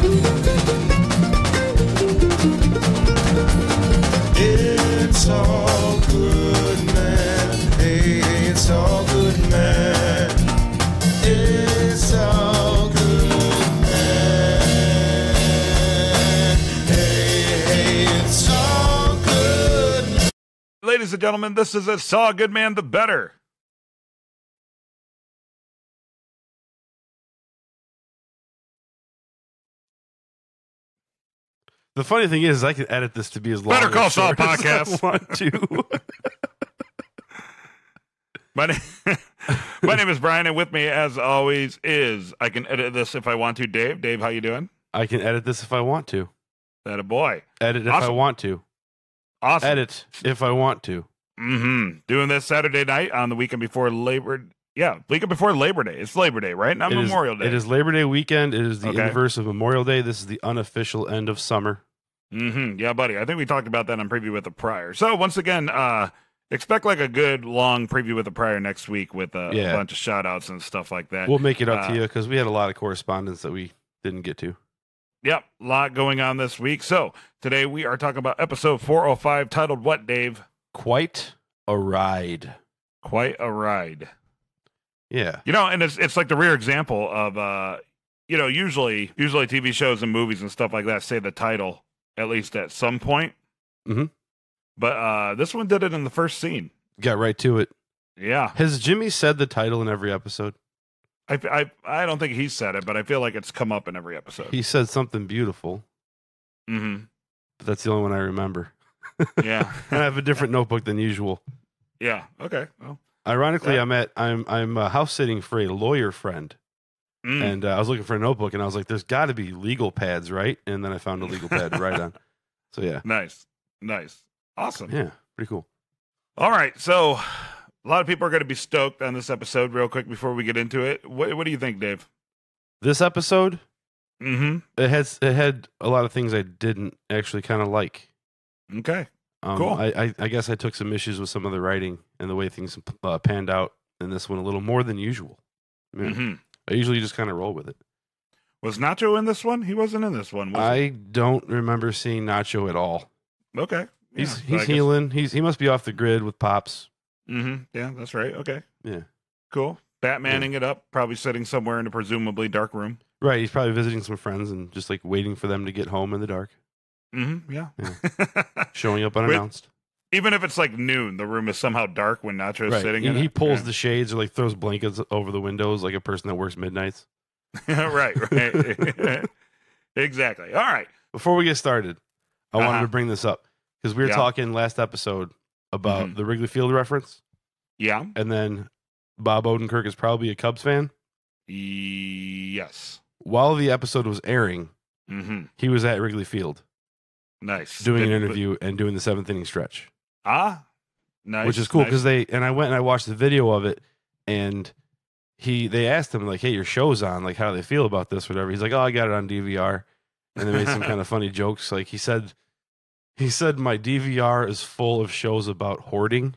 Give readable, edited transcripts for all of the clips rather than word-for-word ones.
It's all good, man. Hey, it's all good, man. It's all good, man. Hey, it's all good. Ladies and gentlemen, this is It's All Good Man, the Better. The funny thing is, I can edit this to be as long Better Call as Saul short as podcast. I want to. My name is Brian, and with me, as always, is I can edit this if I want to. Dave, how you doing? I can edit this if I want to. That a boy. Edit if Awesome. I want to. Awesome. Edit if I want to. Doing this Saturday night on the weekend before Labor. Yeah, weekend before Labor Day. It's Labor Day, right? Not Memorial Day. It is Labor Day weekend. It is the Okay. inverse of Memorial Day. This is the unofficial end of summer. Yeah, buddy. I think we talked about that on Preview with the Prior. So once again, expect like a good long Preview with the Prior next week with a bunch of shout outs and stuff like that. We'll make it up to you because we had a lot of correspondence that we didn't get to. Yep, a lot going on this week. So today we are talking about episode 405 titled what, Dave? Quite a ride. Quite a ride. Yeah. You know, and it's like the rare example of, usually TV shows and movies and stuff like that say the title at least at some point. Mm-hmm. But this one did it in the first scene. Got right to it. Yeah. Has Jimmy said the title in every episode? I don't think he said it, but I feel like it's come up in every episode. He said something beautiful. Mm-hmm. But that's the only one I remember. Yeah. And I have a different notebook than usual. Yeah. Okay. Well, ironically, I'm house sitting for a lawyer friend, and I was looking for a notebook, and I was like, "There's got to be legal pads, right?" And then I found a legal pad to write on. So yeah, nice, awesome. Yeah, pretty cool. All right, so a lot of people are going to be stoked on this episode. Real quick before we get into it, what do you think, Dave? This episode, it had a lot of things I didn't actually kind of like. Okay. Cool. I guess I took some issues with some of the writing and the way things panned out in this one a little more than usual. I usually just kind of roll with it. Was Nacho in this one? He wasn't in this one. I don't remember seeing Nacho at all. Okay. He's healing. He must be off the grid with Pops. Yeah, that's right. Okay. Yeah. Cool. Batmaning it up, probably sitting somewhere in a presumably dark room. Right. He's probably visiting some friends and just like waiting for them to get home in the dark. Yeah. Showing up unannounced. Even if it's like noon, the room is somehow dark when Nacho's sitting in it. He pulls the shades or like throws blankets over the windows like a person that works midnights. Right. Exactly. All right. Before we get started, I wanted to bring this up because we were talking last episode about the Wrigley Field reference. Yeah. And then Bob Odenkirk is probably a Cubs fan. Yes. While the episode was airing, he was at Wrigley Field. Nice. Doing an interview and doing the seventh inning stretch. Nice. Which is cool because I went and I watched the video of it, and they asked him like, "Hey, your show's on. Like, how do they feel about this? Whatever." He's like, "Oh, I got it on DVR," and they made some kind of funny jokes. Like he said, my DVR is full of shows about hoarding,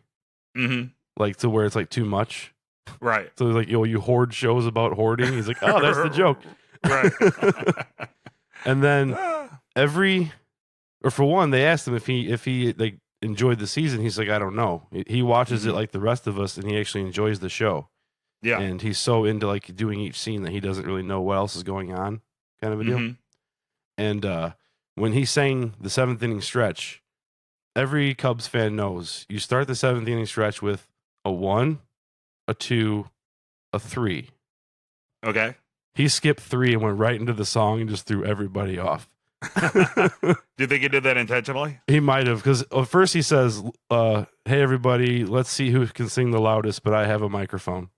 like to where it's like too much. Right. So like, you hoard shows about hoarding. He's like, "Oh, that's the joke." Right. And then for one, they asked him if he like enjoyed the season. He's like, I don't know. He watches it like the rest of us, and he actually enjoys the show. Yeah, and he's so into like doing each scene that he doesn't really know what else is going on, kind of a deal. And when he sang the seventh inning stretch, every Cubs fan knows you start the seventh inning stretch with a 1, a 2, a 3. Okay. He skipped 3 and went right into the song and just threw everybody off. Do you think he did that intentionally? He might have, because first he says, "Hey everybody, let's see who can sing the loudest, but I have a microphone."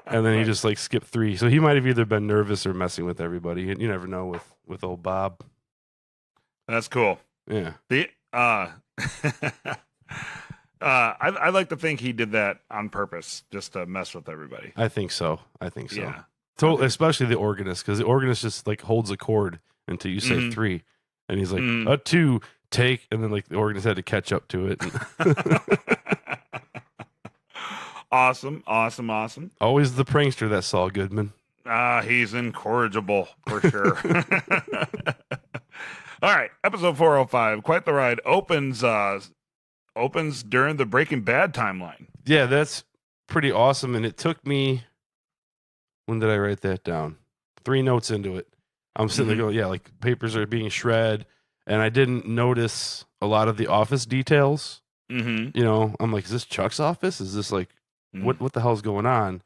And then he just like skipped 3. So he might have either been nervous or messing with everybody. And you never know with old Bob. That's cool. Yeah. I like to think he did that on purpose, just to mess with everybody. I think so. Yeah. Totally, especially the organist, because the organist just like holds a chord until you say 3, and he's like a 2 take, and then like the organist had to catch up to it. Awesome. Always the prankster, that Saul Goodman. He's incorrigible for sure. All right, episode 405, Quite the Ride, opens during the Breaking Bad timeline. Yeah, that's pretty awesome. And it took me, when did I write that down? 3 notes into it. I'm sitting there going, yeah, like papers are being shred, and I didn't notice a lot of the office details. Mm-hmm. You know, I'm like, is this Chuck's office? Is this like, what the hell's going on?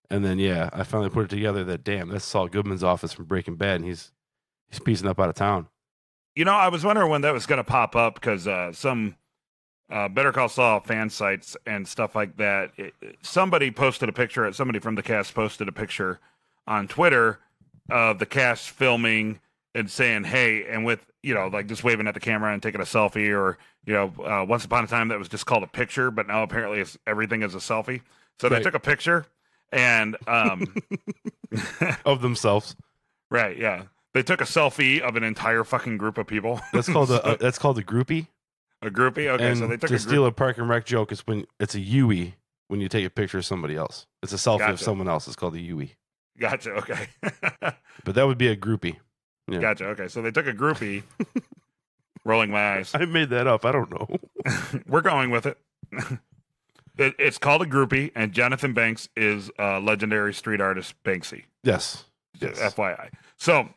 And then, yeah, I finally put it together that, damn, that's Saul Goodman's office from Breaking Bad, and he's piecing up out of town. You know, I was wondering when that was going to pop up, because some Better Call Saul fan sites and stuff like that, somebody from the cast posted a picture on Twitter of the cast filming and saying, hey, and with, you know, like just waving at the camera and taking a selfie, or, you know, once upon a time that was just called a picture, but now apparently everything is a selfie. So they took a picture and of themselves. Right, yeah. They took a selfie of an entire fucking group of people. That's called a groupie. A groupie? Okay, and so they took to steal a Park and Rec joke, it's when it's a Yui when you take a picture of somebody else. It's a selfie of someone else. It's called a Yui. Gotcha, okay. But that would be a groupie. Yeah. Gotcha, okay. So they took a groupie. Rolling my eyes. I made that up. I don't know. We're going with it. It's called a groupie, and Jonathan Banks is legendary street artist Banksy. Yes. FYI. So,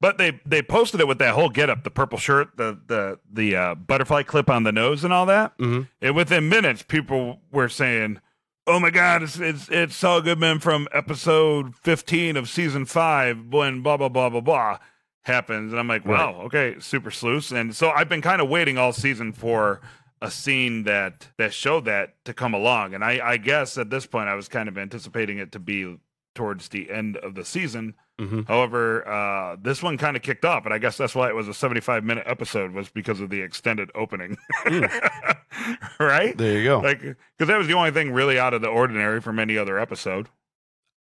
but they posted it with that whole getup, the purple shirt, the butterfly clip on the nose, and all that. Mm-hmm. And within minutes, people were saying, "Oh my God, it's Saul Goodman from episode 15 of season 5 when blah blah blah blah blah happens." And I'm like, "Wow, okay, super sleuths." And so I've been kind of waiting all season for a scene that showed that to come along. And I guess at this point, I was kind of anticipating it to be towards the end of the season. Mm-hmm. However, this one kind of kicked off, and I guess that's why it was a 75-minute episode, was because of the extended opening. Right? There you go. Like, because that was the only thing really out of the ordinary from any other episode.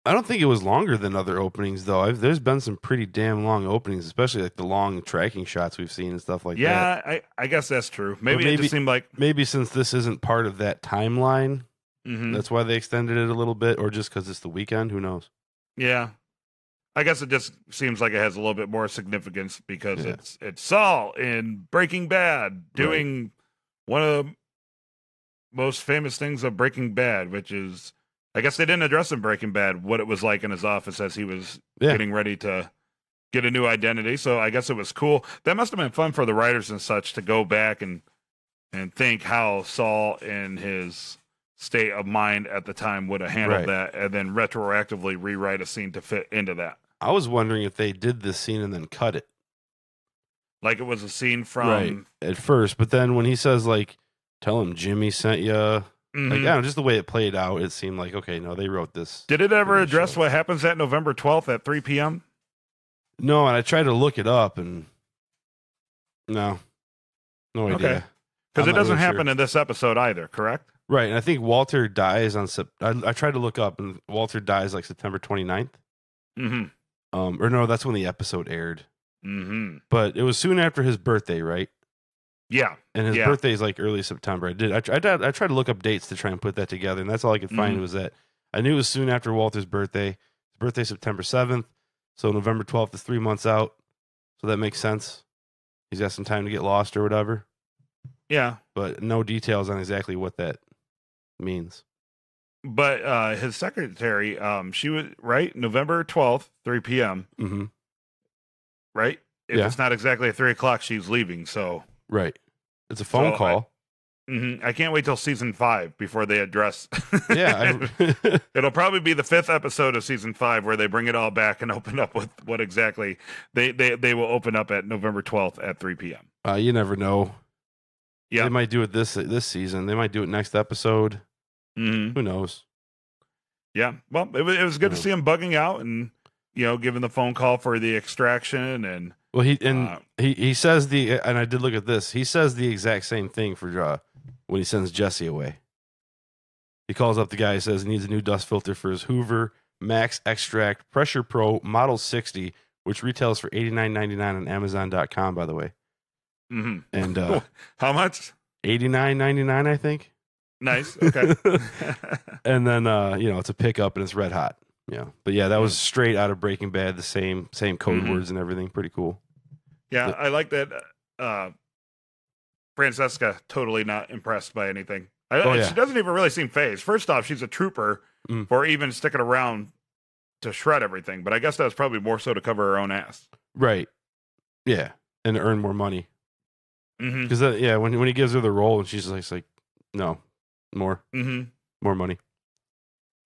I don't think it was longer than other openings, though. There's been some pretty damn long openings, especially like the long tracking shots we've seen and stuff like that. Yeah, I guess that's true. Maybe it just seemed like... Maybe since this isn't part of that timeline, that's why they extended it a little bit, or just because it's the weekend. Who knows? Yeah. I guess it just seems like it has a little bit more significance because it's Saul in Breaking Bad doing one of the most famous things of Breaking Bad, which is... I guess they didn't address in Breaking Bad what it was like in his office as he was getting ready to get a new identity. So I guess it was cool. That must have been fun for the writers and such to go back and think how Saul in his state of mind at the time would have handled that, and then retroactively rewrite a scene to fit into that. I was wondering if they did this scene and then cut it. Like it was a scene from... at first, but then when he says, like, tell him Jimmy sent you... Like, I don't know, just the way it played out, it seemed like, okay, no, they wrote this. Did it ever address what happens at November 12th at 3 p.m.? No, and I tried to look it up, and no idea. Okay. Because it doesn't happen in this episode either, correct? Right, and I think Walter dies on... I tried to look up, and Walter dies like September 29th. Mm-hmm. Or no, that's when the episode aired. Mm-hmm. But it was soon after his birthday, right? Yeah. And his birthday is like early September. I tried to look up dates to try and put that together, and that's all I could find was that I knew it was soon after Walter's birthday. His birthday September 7th, so November 12th is 3 months out. So that makes sense. He's got some time to get lost or whatever. Yeah. But no details on exactly what that means. But his secretary, she was, right? November 12th, 3 p.m. Mm-hmm. Right? If it's not exactly at 3 o'clock, she's leaving, so... Right. It's a phone call. I can't wait till season 5 before they address. Yeah. It'll probably be the 5th episode of season 5 where they bring it all back and open up with what exactly they will open up at November 12th at 3 p.m. You never know. Yeah. They might do it this season. They might do it next episode. Mm-hmm. Who knows? Yeah. Well, it was good to see him bugging out and, giving the phone call for the extraction and... Well, he says and I did look at this. He says the exact same thing for when he sends Jesse away. He calls up the guy. He says he needs a new dust filter for his Hoover Max Extract Pressure Pro Model 60, which retails for $89.99 on Amazon.com. By the way, and how much? $89.99, I think. Nice. Okay. And then it's a pickup and it's red hot. Yeah, but yeah, that was straight out of Breaking Bad. The same code words and everything. Pretty cool. Yeah, I like that. Francesca totally not impressed by anything. She doesn't even really seem phased. First off, she's a trooper for even sticking around to shred everything. But I guess that was probably more so to cover her own ass. Right. Yeah, and to earn more money. Mm-hmm. Because when he gives her the role and she's like no, more money.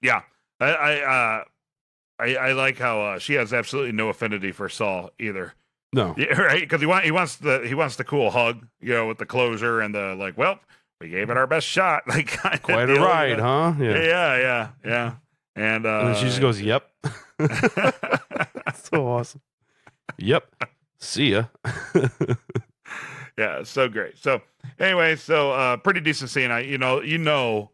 Yeah, I like how she has absolutely no affinity for Saul either. No, yeah, right? Because he wants the cool hug, with the closure and the like. Well, we gave it our best shot. Like quite a ride, huh? Yeah. And then she just goes, "Yep." So awesome. Yep. See ya. Yeah, so great. So anyway, pretty decent scene. You know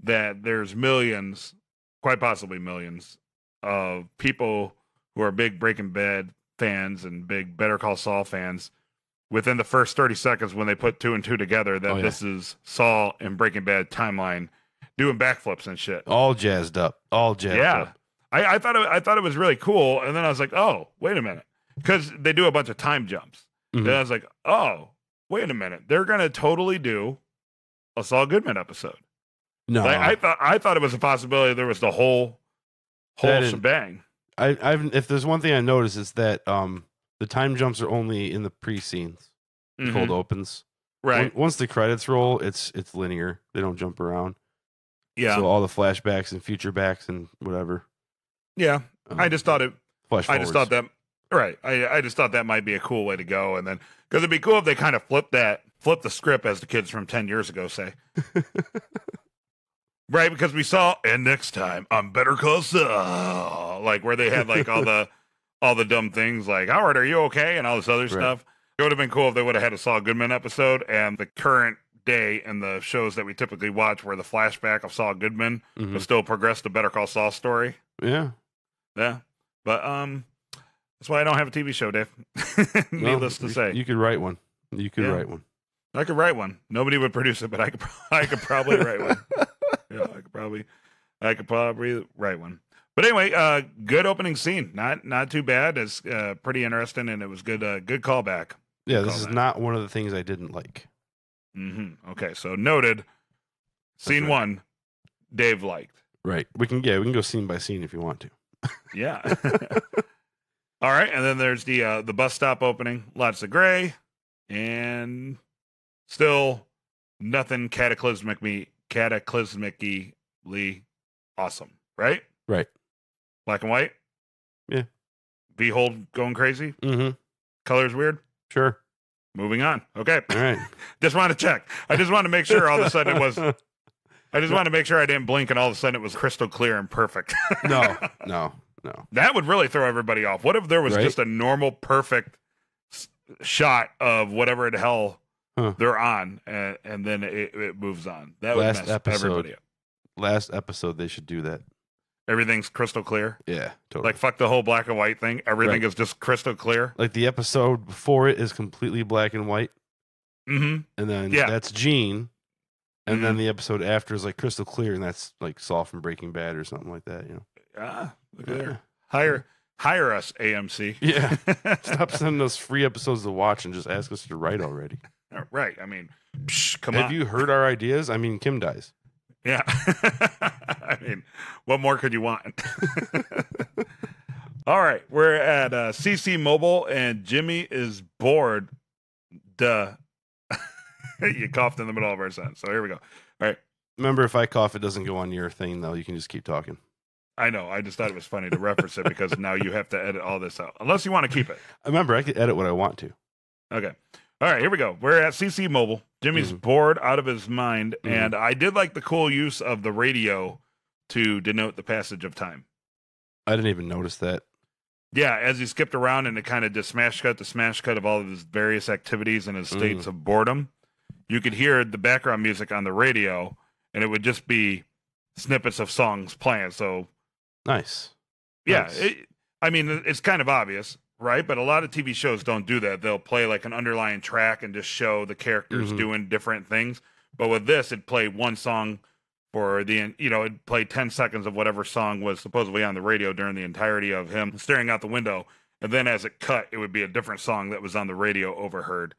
that there's millions, quite possibly millions, of people who are big Breaking Bad fans and big Better Call Saul fans. Within the first 30 seconds, when they put 2 and 2 together, that this is Saul and Breaking Bad timeline doing backflips and shit, all jazzed up. Yeah, I thought it was really cool, and then I was like, oh, wait a minute, because they do a bunch of time jumps. Mm-hmm. And I was like, oh, wait a minute, they're gonna totally do a Saul Goodman episode. No, I thought it was a possibility. There was the whole shebang. If there's one thing I noticed is that the time jumps are only in the pre-scenes, cold opens. Right. Once the credits roll, it's linear. They don't jump around. Yeah. So all the flashbacks and future backs and whatever. Yeah. I just thought I just thought that. Right. I just thought that might be a cool way to go, and then because it'd be cool if they kind of flip the script, as the kids from 10 years ago say. Right, because we saw, and next time on Better Call Saul, like where they had like all the dumb things like, Howard, are you okay? And all this other stuff. It would have been cool if they would have had a Saul Goodman episode, and the current day and the shows that we typically watch where the flashback of Saul Goodman will still progress the Better Call Saul story. Yeah. Yeah. But that's why I don't have a TV show, Dave. Needless to say. You could write one. You could write one. I could write one. Nobody would produce it, but I could probably write one. Yeah, I could probably write one. But anyway, good opening scene. Not too bad. It's pretty interesting, and it was good. Good callback. Yeah, this is not one of the things I didn't like. Mm-hmm. Okay, so noted. Scene 1, Dave liked. Right. We can go scene by scene if you want to. Yeah. All right, and then there's the bus stop opening. Lots of gray, and still nothing cataclysmically awesome. Right. Right. Black and white. Yeah. V-hold going crazy. Mm-hmm. Colors weird. Sure. Moving on. Okay. All right. Just want to check. I just want to make sure all of a sudden it was. I just want to make sure I didn't blink and all of a sudden it was crystal clear and perfect. No. That would really throw everybody off. What if there was just a normal, perfect shot of whatever the hell they're on, and then it moves on? That would mess everybody up. Last episode, they should do that. Everything's crystal clear. Yeah, totally. Like fuck the whole black and white thing. Everything is just crystal clear. Like the episode before it is completely black and white. Mm-hmm. And then that's Gene. And then the episode after is like crystal clear, and that's like Saul from Breaking Bad or something like that. Look at there. Hire us, AMC. Yeah. Stop sending us free episodes to watch and just ask us to write already. Right. I mean, come on. Have you heard our ideas? I mean, Kim dies. Yeah. I mean, what more could you want? All right. We're at CC Mobile, and Jimmy is bored. Duh. You coughed in the middle of our sentence. So here we go. All right. Remember, if I cough, it doesn't go on your thing, though. You can just keep talking. I know. I just thought it was funny to reference it because now you have to edit all this out. Unless you want to keep it. Remember, I can edit what I want to. Okay. All right, here we go. We're at CC Mobile. Jimmy's bored out of his mind, and I did like the cool use of the radio to denote the passage of time. I didn't even notice that. Yeah, as he skipped around and it kind of just smash cut of all of his various activities and his states of boredom, you could hear the background music on the radio, and it would just be snippets of songs playing. So nice. Yeah, nice. It's kind of obvious. Right, but a lot of TV shows don't do that. They'll play like an underlying track and just show the characters doing different things. But with this, it'd play one song for it'd play 10 seconds of whatever song was supposedly on the radio during the entirety of him staring out the window. And then as it cut, it would be a different song that was on the radio overheard.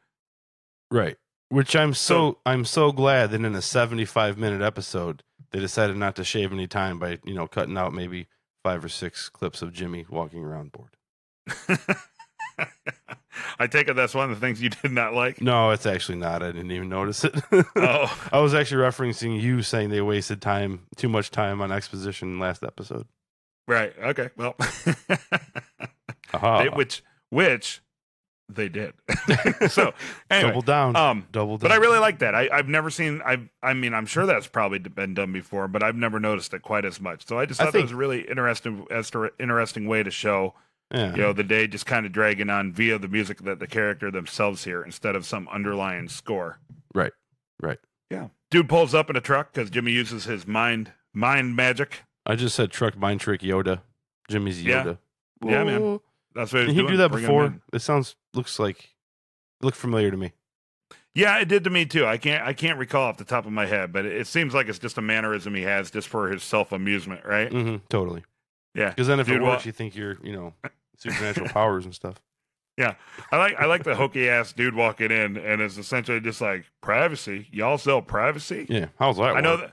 Right. Which I'm so glad that in a 75-minute episode, they decided not to shave any time by, cutting out maybe 5 or 6 clips of Jimmy walking around bored. I take it that's one of the things you did not like. No, it's actually not. I didn't even notice it. Oh. I was actually referencing you saying they wasted too much time on exposition last episode. Right. Okay. Well, Aha. which they did. So anyway, double down. But I really like that. I've never seen. I'm sure that's probably been done before, but I've never noticed it quite as much. So I just thought that was a really interesting way to show. Yeah. The day just kind of dragging on via the music that the character themselves hear instead of some underlying score. Right. Yeah. Dude pulls up in a truck because Jimmy uses his mind magic. I just said truck mind trick Yoda. Jimmy's Yoda. Yeah, man. That's what Did he do that before? It looked familiar to me. Yeah, it did to me too. I can't recall off the top of my head, but it seems like it's just a mannerism he has just for his self amusement, right? Mm-hmm, totally. Yeah. Because then if it works, you think you're, supernatural powers and stuff. Yeah. I like the hokey ass dude walking in and it's essentially just like, privacy. Y'all sell privacy? Yeah. How's that work?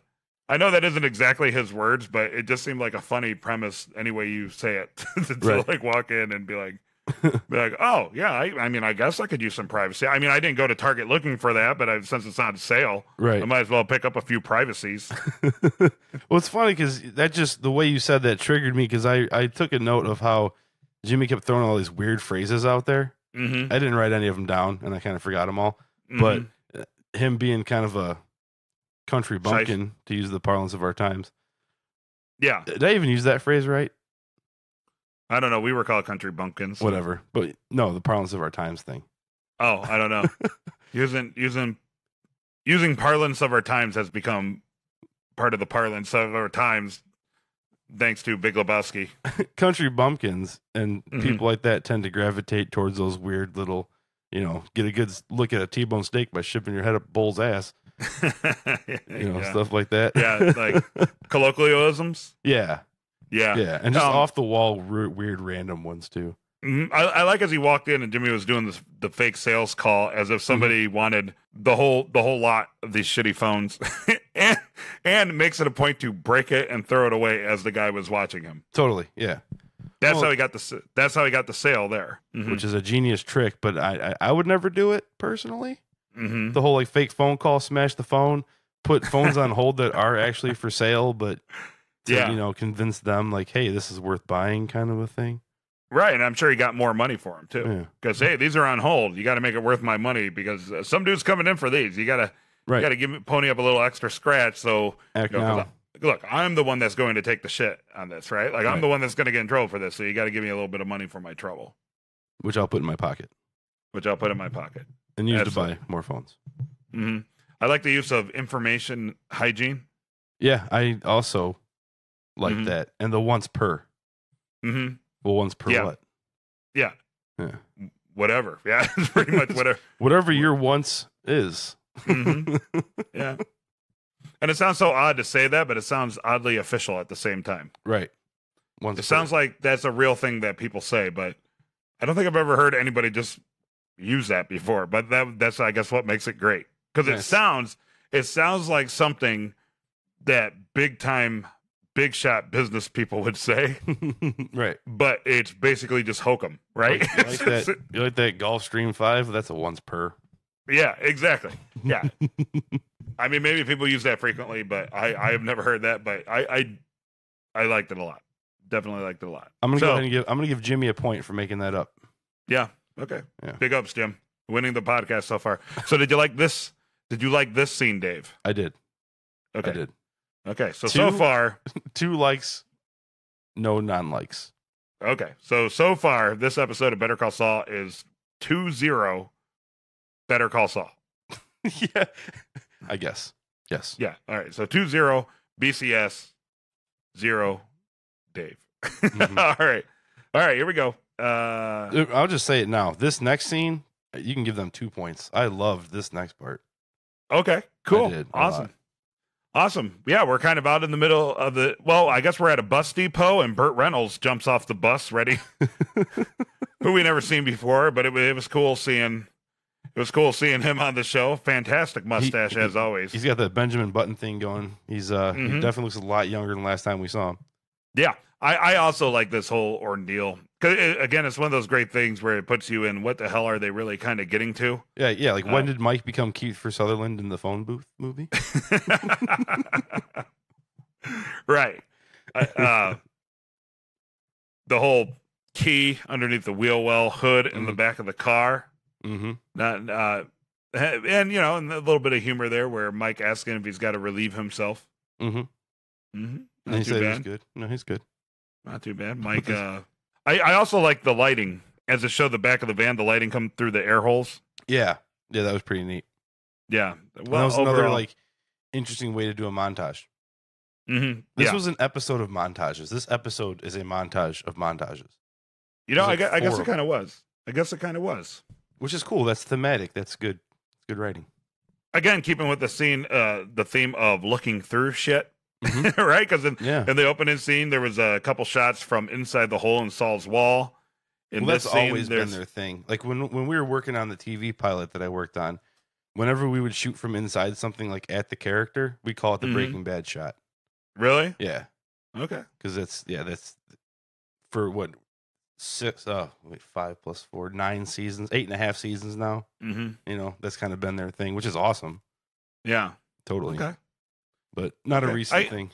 I know that isn't exactly his words, but it just seemed like a funny premise any way you say it. To like walk in and be like, oh yeah, I guess I could use some privacy. I mean, I didn't go to Target looking for that, but since it's on sale, right, I might as well pick up a few privacies. Well, it's funny because the way you said that triggered me because I took a note of how Jimmy kept throwing all these weird phrases out there. Mm-hmm. I didn't write any of them down, and I kind of forgot them all. Mm-hmm. But him being kind of a country bumpkin, to use the parlance of our times. Yeah. Did I even use that phrase right? I don't know. We were called country bumpkins. Whatever. But no, the parlance of our times thing. Oh, I don't know. using parlance of our times has become part of the parlance of our times thanks to Big Lebowski. Country bumpkins and people like that tend to gravitate towards those weird little, get a good look at a T-bone steak by shipping your head up bull's ass. Stuff like that. Yeah, like colloquialisms. Yeah, and just off the wall, weird random ones too. I like as he walked in and Jimmy was doing the fake sales call as if somebody wanted the whole lot of these shitty phones, and makes it a point to break it and throw it away as the guy was watching him. Totally, yeah. That's how he got the sale there, which is a genius trick. But I would never do it personally. Mm-hmm. The whole fake phone call, smash the phone, put phones on hold that are actually for sale, but to, convince them hey, this is worth buying, kind of a thing. Right, and I'm sure he got more money for them too. Because hey, these are on hold. You got to make it worth my money because some dude's coming in for these. You got to pony up a little extra scratch. So look, I'm the one that's going to take the shit on this, right? Like I'm the one that's going to get in trouble for this. So you got to give me a little bit of money for my trouble, which I'll put in my pocket. And use to buy more phones. Mm-hmm. I like the use of information hygiene. Yeah, I also like that. And the once per. Mm-hmm. Well, once per what? Yeah. Whatever. Yeah, it's pretty much whatever. Whatever your once is. Mm-hmm. Yeah. And it sounds so odd to say that, but it sounds oddly official at the same time. Right. Sounds like that's a real thing that people say, but I don't think I've ever heard anybody just use that before, but that's I guess what makes it great because it sounds like something that big shot business people would say, right? But it's basically just hokum, right? You like that Gulfstream 5? That's a once per. Yeah, exactly. Yeah, I mean maybe people use that frequently, but I have never heard that. But I liked it a lot. Definitely liked it a lot. I'm gonna give Jimmy a point for making that up. Yeah. Okay. Yeah. Big ups, Jim. Winning the podcast so far. So did you like this? Did you like this scene, Dave? I did. Okay. I did. Okay. So far 2 likes, no non-likes. Okay. So far this episode of Better Call Saul is 2-0 Better Call Saul. Yeah. I guess. Yes. Yeah. All right. So 2-0 BCS 0 Dave. Mm-hmm. All right. Here we go. I'll just say it now. This next scene, you can give them 2 points. I loved this next part. Okay, cool, I did, awesome. Awesome. Yeah, we're kind of out in the middle of the. Well, I guess we're at a bus depot, and Burt Reynolds jumps off the bus, ready, who we never seen before, but it was cool seeing. It was cool seeing him on the show. Fantastic mustache as always. He's got that Benjamin Button thing going. He's he definitely looks a lot younger than last time we saw him. Yeah, I also like this whole ordeal because again, it's one of those great things where it puts you in what the hell are they really kind of getting to? Yeah. Like when did Mike become Kiefer Sutherland in the Phone Booth movie? Right. The whole key underneath the wheel well hood in the back of the car. Mm-hmm. And you know, and a little bit of humor there where Mike asking if he's got to relieve himself. Mm-hmm. Mm-hmm. And he said he's good. No, he's good. Not too bad. Mike, I also like the lighting as it showed the back of the van, the lighting come through the air holes. Yeah, that was pretty neat. Yeah. Well, that was another like interesting way to do a montage. Mm-hmm. This was an episode of montages. This episode is a montage of montages. You know, I guess it kind of was. I guess it kind of was. Which is cool. That's thematic. That's good. Good writing. Again, keeping with the scene, the theme of looking through shit. Mm-hmm. Right? Because in the opening scene, there was a couple shots from inside the hole in Saul's wall. That's always been their thing. Like when we were working on the TV pilot that I worked on, whenever we would shoot from inside something like at the character, we call it the Breaking Bad shot. Really? Yeah. Okay. Because that's for what 5 + 4, 9 seasons, 8.5 seasons now. Mm-hmm. You know, that's kind of been their thing, which is awesome. Yeah. Totally. Okay. But not a recent thing.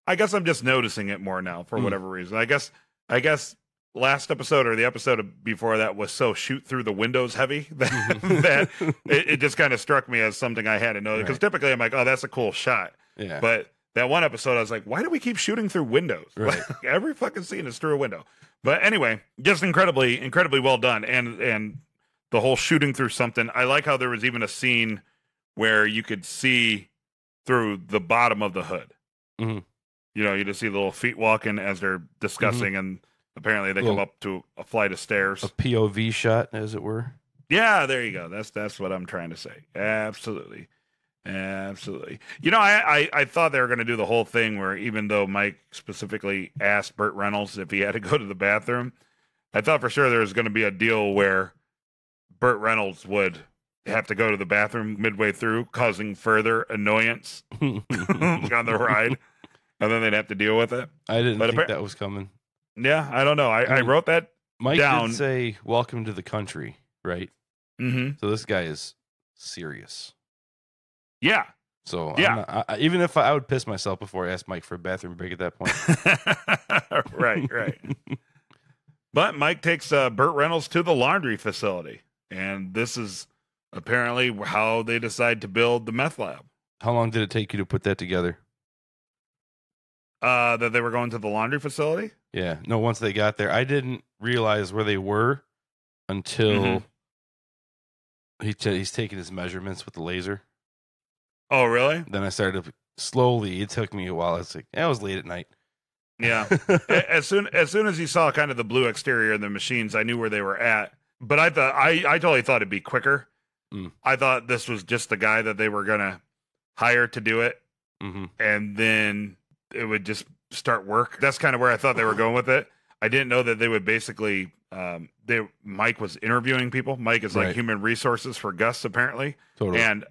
I guess I'm just noticing it more now for whatever reason. I guess last episode or the episode before that was so shoot through the windows heavy that it just kind of struck me as something I had to know. Because typically I'm like, oh, that's a cool shot. Yeah. But that one episode, I was like, why do we keep shooting through windows? Right. Like, every fucking scene is through a window. But anyway, just incredibly well done. And the whole shooting through something. I like how there was even a scene where you could see through the bottom of the hood. Mm-hmm. You know, you just see little feet walking as they're discussing, and apparently they come up to a flight of stairs. A POV shot, as it were. Yeah, there you go. That's what I'm trying to say. Absolutely. You know, I thought they were going to do the whole thing where even though Mike specifically asked Burt Reynolds if he had to go to the bathroom, I thought for sure there was going to be a deal where Burt Reynolds would have to go to the bathroom midway through, causing further annoyance on the ride, and then they'd have to deal with it. I didn't think that was coming. Yeah, I don't know. I wrote that Mike down. did say, "Welcome to the country," right? Mm-hmm. So this guy is serious. Yeah. So yeah, even if I would piss myself before I asked Mike for a bathroom break at that point. Right. But Mike takes Burt Reynolds to the laundry facility, and this is apparently how they decide to build the meth lab. How long did it take you to put that together? That they were going to the laundry facility? Yeah. No, once they got there, I didn't realize where they were until he's taking his measurements with the laser. Oh, really? Then I started slowly. It took me a while. It's like, it was late at night. Yeah. as soon as you saw kind of the blue exterior of the machines, I knew where they were at. But I totally thought it'd be quicker. I thought this was just the guy that they were gonna hire to do it, and then it would just start work. That's kind of where I thought they were going with it. I didn't know that they would basically. Mike was interviewing people. Mike is like human resources for Gus, apparently. Totally. And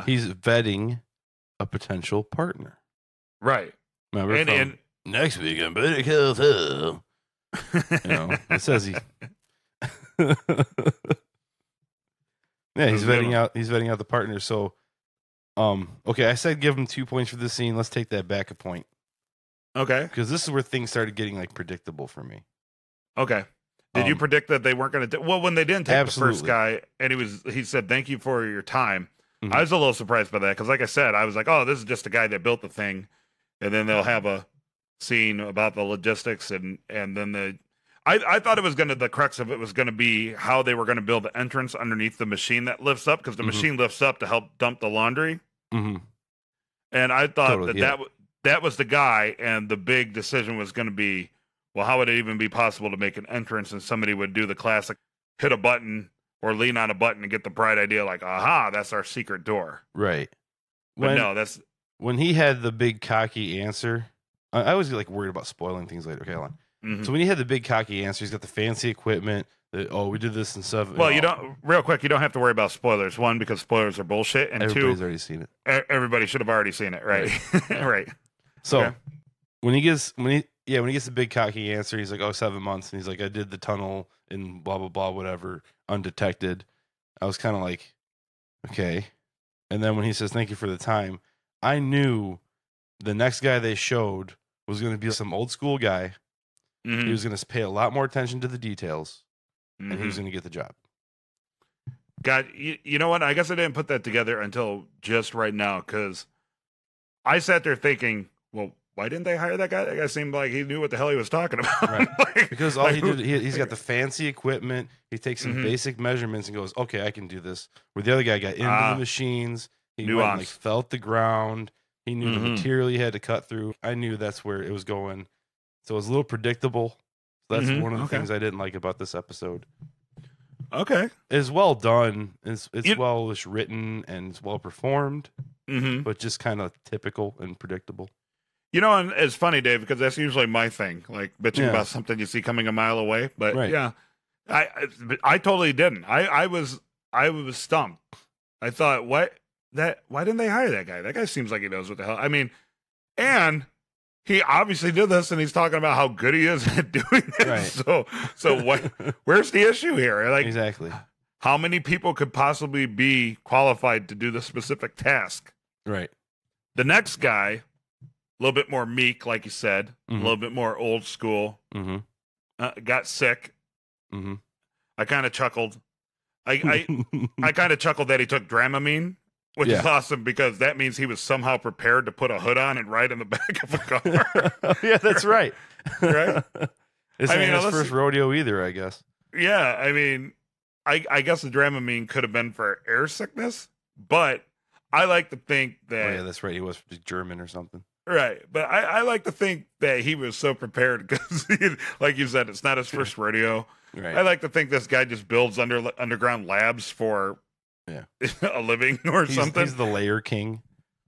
he's vetting a potential partner. Right. Remember, and next week on Better Call Saul. You know, it says he. Yeah, he's vetting out the partner. So, okay, I said give him 2 points for this scene. Let's take that back a point. Okay. Because this is where things started getting like predictable for me. Okay. Did you predict that they weren't going to? Well, when they didn't take the first guy, and he said, "Thank you for your time." I was a little surprised by that because, like I said, I was like, "Oh, this is just a guy that built the thing," and then they'll have a scene about the logistics, and then I thought it was the crux of it was going to be how they were going to build the entrance underneath the machine that lifts up because the machine lifts up to help dump the laundry. And I thought that was the guy, and the big decision was going to be, well, how would it even be possible to make an entrance and somebody would do the classic hit a button or lean on a button and get the bright idea like, aha, that's our secret door. Right. But no, that's when he had the big cocky answer, I always get like worried about spoiling things later. Okay, hold on. Mhm. So when he had the big cocky answer, he's got the fancy equipment. We did this and stuff. Well, you don't. Real quick, you don't have to worry about spoilers. One, because spoilers are bullshit, and Everybody's two, already seen it. everybody should have already seen it, right? Right. So Okay. when he gets the big cocky answer, he's like, "Oh, 7 months," and he's like, "I did the tunnel in blah blah blah whatever undetected." I was kind of like, okay. And then when he says, "Thank you for the time," I knew the next guy they showed was going to be some old school guy. Mhm. He was going to pay a lot more attention to the details, and he Mhm. was going to get the job. God, you know what? I guess I didn't put that together until just right now, because I sat there thinking, well, why didn't they hire that guy? That guy seemed like he knew what the hell he was talking about. Right. Like- Because all like, he did, he's got the fancy equipment. He takes some Mhm. basic measurements and goes, "Okay, I can do this." Where the other guy got into the machines, he went and, like Nuance. felt the ground. He knew the Mhm. material he had to cut through. I knew that's where it was going, so it was a little predictable. That's Mhm. one of the Okay. things I didn't like about this episode. Okay. It's well done. It's You- well written and it's well performed, hmm but just kind of typical and predictable. You know, and it's funny, Dave, because that's usually my thing, like bitching Yeah. about something you see coming a mile away. But Right. yeah, I totally didn't. I was stumped. I thought, why didn't they hire that guy? That guy seems like he knows what the hell. I mean, and he obviously did this, and he's talking about how good he is at doing it. Right. So what? Where's the issue here? Like, Exactly. how many people could possibly be qualified to do the specific task? Right. The next guy, a little bit more meek, like you said, a Mhm. little bit more old school, Mm-hmm. got sick. Mm-hmm. I kind of chuckled. I kind of chuckled that he took Dramamine, which is Yeah. awesome because that means he was somehow prepared to put a hood on and ride in the back of a car. Yeah, that's right. Right? This I ain't mean, his unless first rodeo either, I guess. Yeah, I mean, I guess the Dramamine could have been for air sickness, but I like to think that Oh yeah, that's right. He was German or something. right. But I like to think that he was so prepared because, like you said, it's not his first rodeo. Right. I like to think this guy just builds underground labs for Yeah. a living or something. He's the layer king.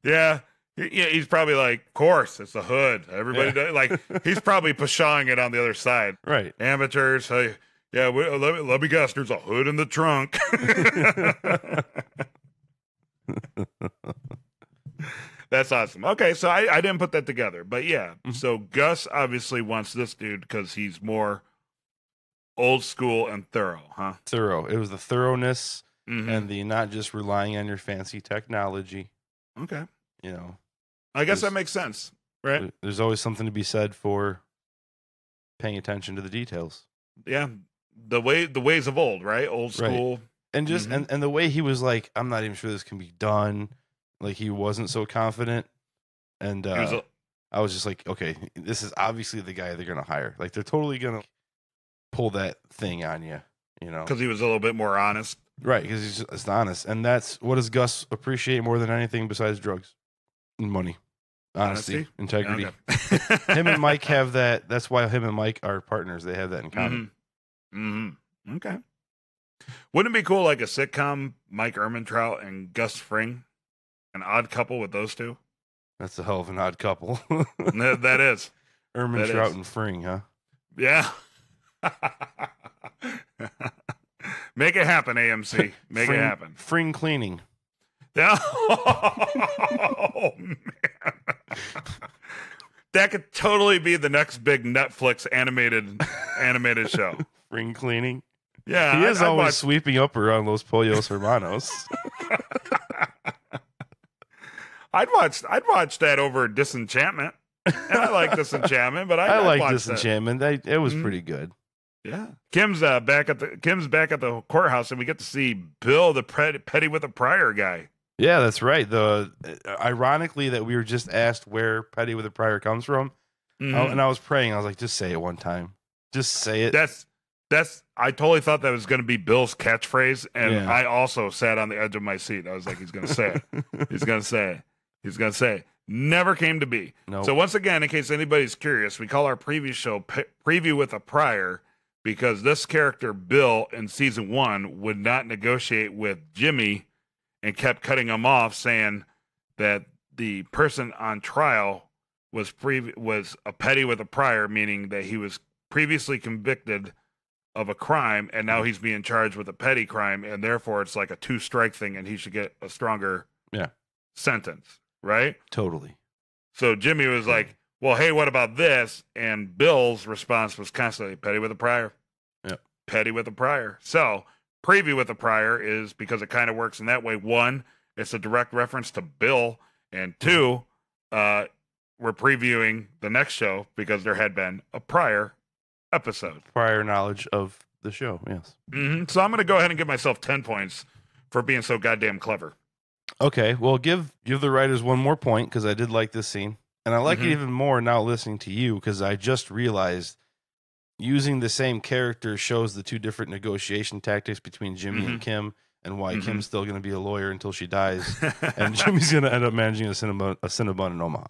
Yeah. Yeah, he's probably like, of course, it's a hood. Everybody does. Like, he's probably pshawing it on the other side. Right. Amateurs, hey, yeah, let me guess, there's a hood in the trunk. That's awesome. Okay, so I didn't put that together. But yeah, so Gus obviously wants this dude because he's more old school and thorough, huh? Thorough. It was the thoroughness Mhm. and the not just relying on your fancy technology. Okay. You know, I guess that There's- makes sense, right? there's always something to be said for paying attention to the details. Yeah. The ways of old, right? Old Right. school. And just Mhm. and the way he was like, I'm not even sure this can be done. Like he wasn't so confident. And He was a- I was just like, okay, this is obviously the guy they're gonna hire. Like they're totally gonna pull that thing on you, you know? because he was a little bit more honest. Right, because he's just honest, and that's what does Gus appreciate more than anything besides drugs and money, honesty, integrity. Okay. Him and Mike have that. That's why him and Mike are partners. They have that in common. Mm-hmm. Okay. Wouldn't it be cool, like a sitcom, Mike Ehrmantraut and Gus Fring, an odd couple with those two? That's a hell of an odd couple. That is. Ermin That Trout is. and Fring, huh? Yeah. Make it happen, AMC. Make Fring, it happen. Fring cleaning. Yeah. Oh, man. That could totally be the next big Netflix animated show. Fring cleaning. Yeah. He is I'd always watch- sweeping up around Los Pollos Hermanos. I'd watch that over Disenchantment. And I like Disenchantment, but I I'd like watch Disenchantment. It was Mhm. pretty good. That. Yeah. Kim's back at the courthouse, and we get to see Bill, the petty with a prior guy. Yeah, that's right. The ironically that we were just asked where Petty with a Prior comes from, Mhm. and I was praying. I was like, just say it one time. Just say it. That's. I totally thought that was going to be Bill's catchphrase, and Yeah. I also sat on the edge of my seat. I was like, he's going to say it. He's going to say it. He's going to say it. Never came to be. Nope. So once again, in case anybody's curious, we call our previous show Preview with a Prior because this character, Bill, in season 1, would not negotiate with Jimmy and kept cutting him off, saying that the person on trial was a petty with a prior, meaning that he was previously convicted of a crime and now he's being charged with a petty crime, and therefore it's like a 2-strike thing and he should get a stronger sentence, right? Totally. So Jimmy was like, well, hey, what about this? And Bill's response was constantly petty with a prior. Yep. Petty with a prior. So preview with a prior is, because it kind of works in that way, 1, it's a direct reference to Bill, and 2, we're previewing the next show because there had been a prior episode. Prior knowledge of the show, yes. Mm-hmm. So I'm going to go ahead and give myself 10 points for being so goddamn clever. Okay, well, give the writers one more point, because I did like this scene. And I like it even more now listening to you, because I just realized using the same character shows the 2 different negotiation tactics between Jimmy and Kim, and why Kim's still going to be a lawyer until she dies. And Jimmy's going to end up managing a Cinnabon in Omaha.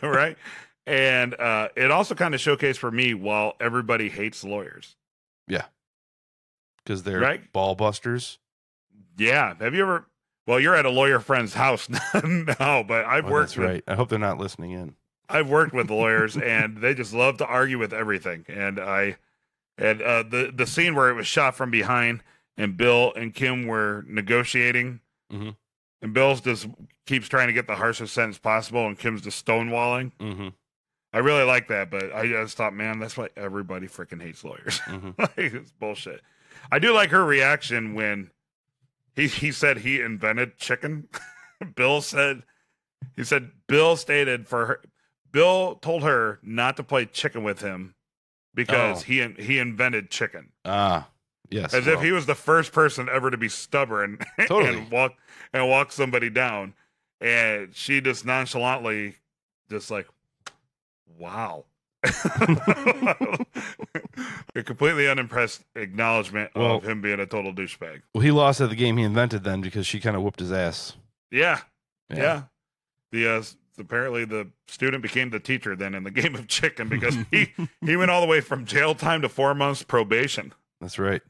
Right? And it also kind of showcased for me, while everybody hates lawyers. Yeah. Because they're ball busters. Yeah. Have you ever... Well, you're at a lawyer friend's house now, but I've worked. That's right. I hope they're not listening in. I've worked with lawyers, and they just love to argue with everything. And the scene where it was shot from behind, and Bill and Kim were negotiating, and Bill's just keeps trying to get the harshest sentence possible, and Kim's just stonewalling. I really like that, but I just thought, man, that's why everybody freaking hates lawyers. Like, it's bullshit. I do like her reaction when he said he invented chicken. Bill stated for her, Bill told her not to play chicken with him because he invented chicken. Yes. As if he was the first person ever to be stubborn and walk somebody down. And she just nonchalantly just like, wow. A completely unimpressed acknowledgement of him being a total douchebag. Well, he lost at the game he invented then, because she kind of whooped his ass. Yeah. Apparently the student became the teacher then in the game of chicken, because he went all the way from jail time to 4 months probation. That's right.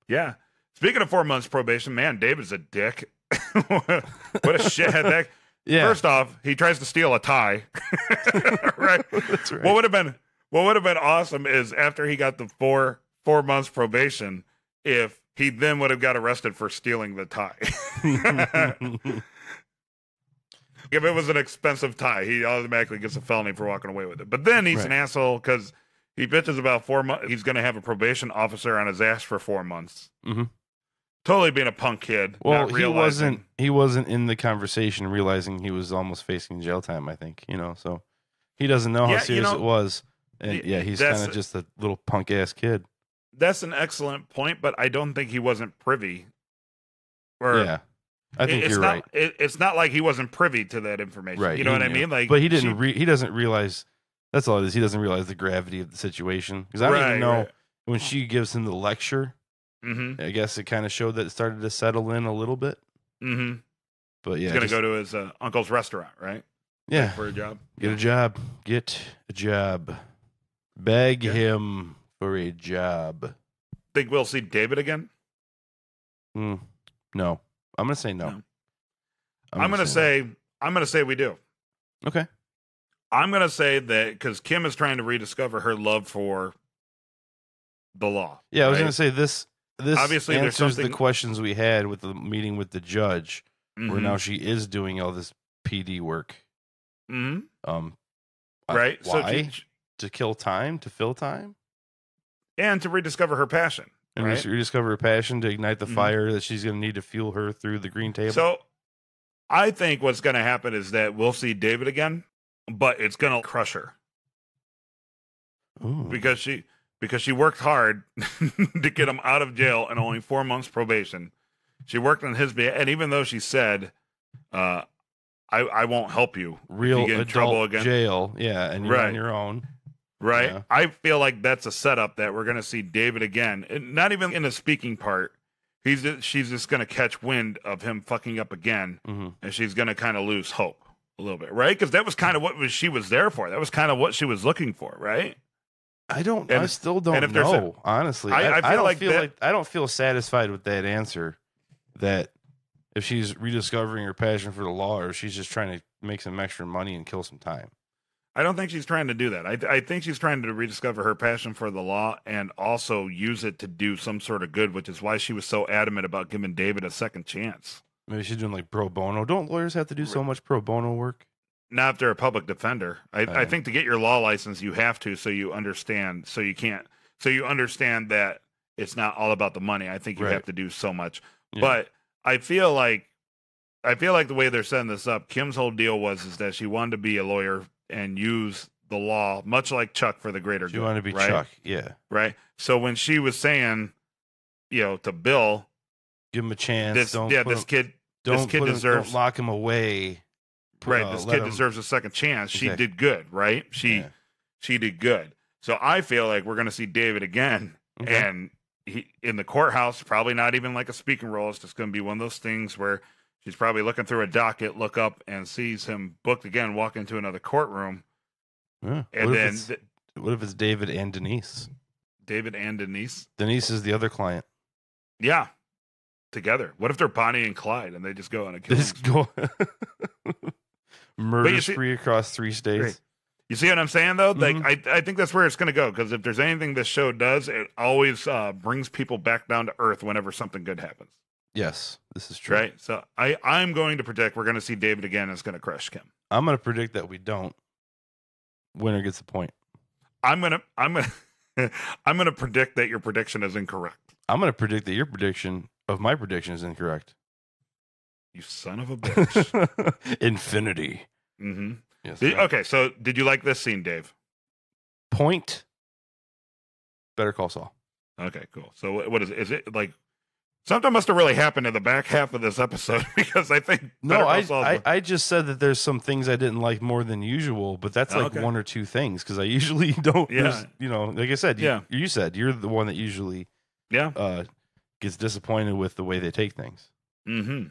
Yeah. Speaking of 4 months probation, man, David's a dick. What a shithead. First off, he tries to steal a tie. Right? That's right. What would have been awesome is after he got the four months probation, if he then would have got arrested for stealing the tie. If it was an expensive tie, he automatically gets a felony for walking away with it. But then he's an asshole because he bitches about 4 months. He's going to have a probation officer on his ass for 4 months. Totally being a punk kid. Well, he wasn't in the conversation realizing he was almost facing jail time, I think, so he doesn't know how serious it was. And he's kind of just a little punk ass kid. That's an excellent point, but I don't think he wasn't privy. I think you're right. It's not like he wasn't privy to that information. Right. You know what I mean? Like, but he didn't. He doesn't realize. That's all it is. He doesn't realize the gravity of the situation. Because I don't even know when she gives him the lecture. I guess it kind of showed that it started to settle in a little bit. But he's gonna go to his uncle's restaurant, right? Yeah, for a job. Get a job. Beg him for a job. Think we'll see David again? No, I'm gonna say no. I'm gonna say we do. Okay. I'm gonna say that because Kim is trying to rediscover her love for the law. Yeah, I was gonna say this. This obviously answers the questions we had with the meeting with the judge, where now she is doing all this PD work. Right. Why? So to kill time, to fill time, and to rediscover her passion. And rediscover her passion to ignite the fire that she's going to need to fuel her through the green table. So, I think what's going to happen is that we'll see David again, but it's going to crush her. Ooh. Because she worked hard to get him out of jail and only 4 months probation. She worked on his behalf, and even though she said, "I won't help you, real if you get in trouble again." Jail, and you're on your own, right? Yeah. I feel like that's a setup that we're going to see David again, and not even in the speaking part. She's just going to catch wind of him fucking up again, and she's going to kind of lose hope a little bit, right? Because that was kind of what she was there for. That was kind of what she was looking for, right? I still don't know. Honestly, I don't feel satisfied with that answer. That if she's rediscovering her passion for the law, or if she's just trying to make some extra money and kill some time. I don't think she's trying to do that. I think she's trying to rediscover her passion for the law and also use it to do some sort of good, which is why she was so adamant about giving David a second chance. Maybe she's doing like pro bono. Don't lawyers have to do so much pro bono work? Not if they're a public defender. I think to get your law license, you have to, so you understand, so you understand that it's not all about the money. I think you have to do so much. Yeah. But I feel like the way they're setting this up, Kim's whole deal is that she wanted to be a lawyer and use the law, much like Chuck, for the greater good. She wanted to be Chuck, yeah. Right? So when she was saying, to Bill, give him a chance. This kid deserves... Don't lock him away. Right, this kid deserves a second chance. Exactly. She did good, right? She did good. So I feel like we're going to see David again, and he in the courthouse, probably not even like a speaking role. It's just going to be one of those things where she's probably looking through a docket, look up, and sees him booked again, walk into another courtroom. Yeah. And what if it's David and Denise? David and Denise? Denise is the other client. Yeah. Together. What if they're Bonnie and Clyde and they just go on a killing? Just go murder spree across 3 states. Right. You see what I'm saying, though? Like, I think that's where it's going to go, because if there's anything this show does, it always brings people back down to earth whenever something good happens. Yes, this is true. Right? So I'm going to predict we're going to see David again, and it's going to crush Kim. I'm going to predict that we don't. Winner gets the point. I'm going to predict that your prediction is incorrect. I'm going to predict that your prediction of my prediction is incorrect. You son of a bitch. Infinity. Mm-hmm. Yes. Okay, so did you like this scene, Dave? Point. Better Call Saul. Okay, cool. So what is it? Is it like something must have really happened in the back half of this episode? Because I think I just said that there's some things I didn't like more than usual, but that's like one or two things, because I usually don't. Yeah. Like I said, you said you're the one that usually gets disappointed with the way they take things. Mm-hmm.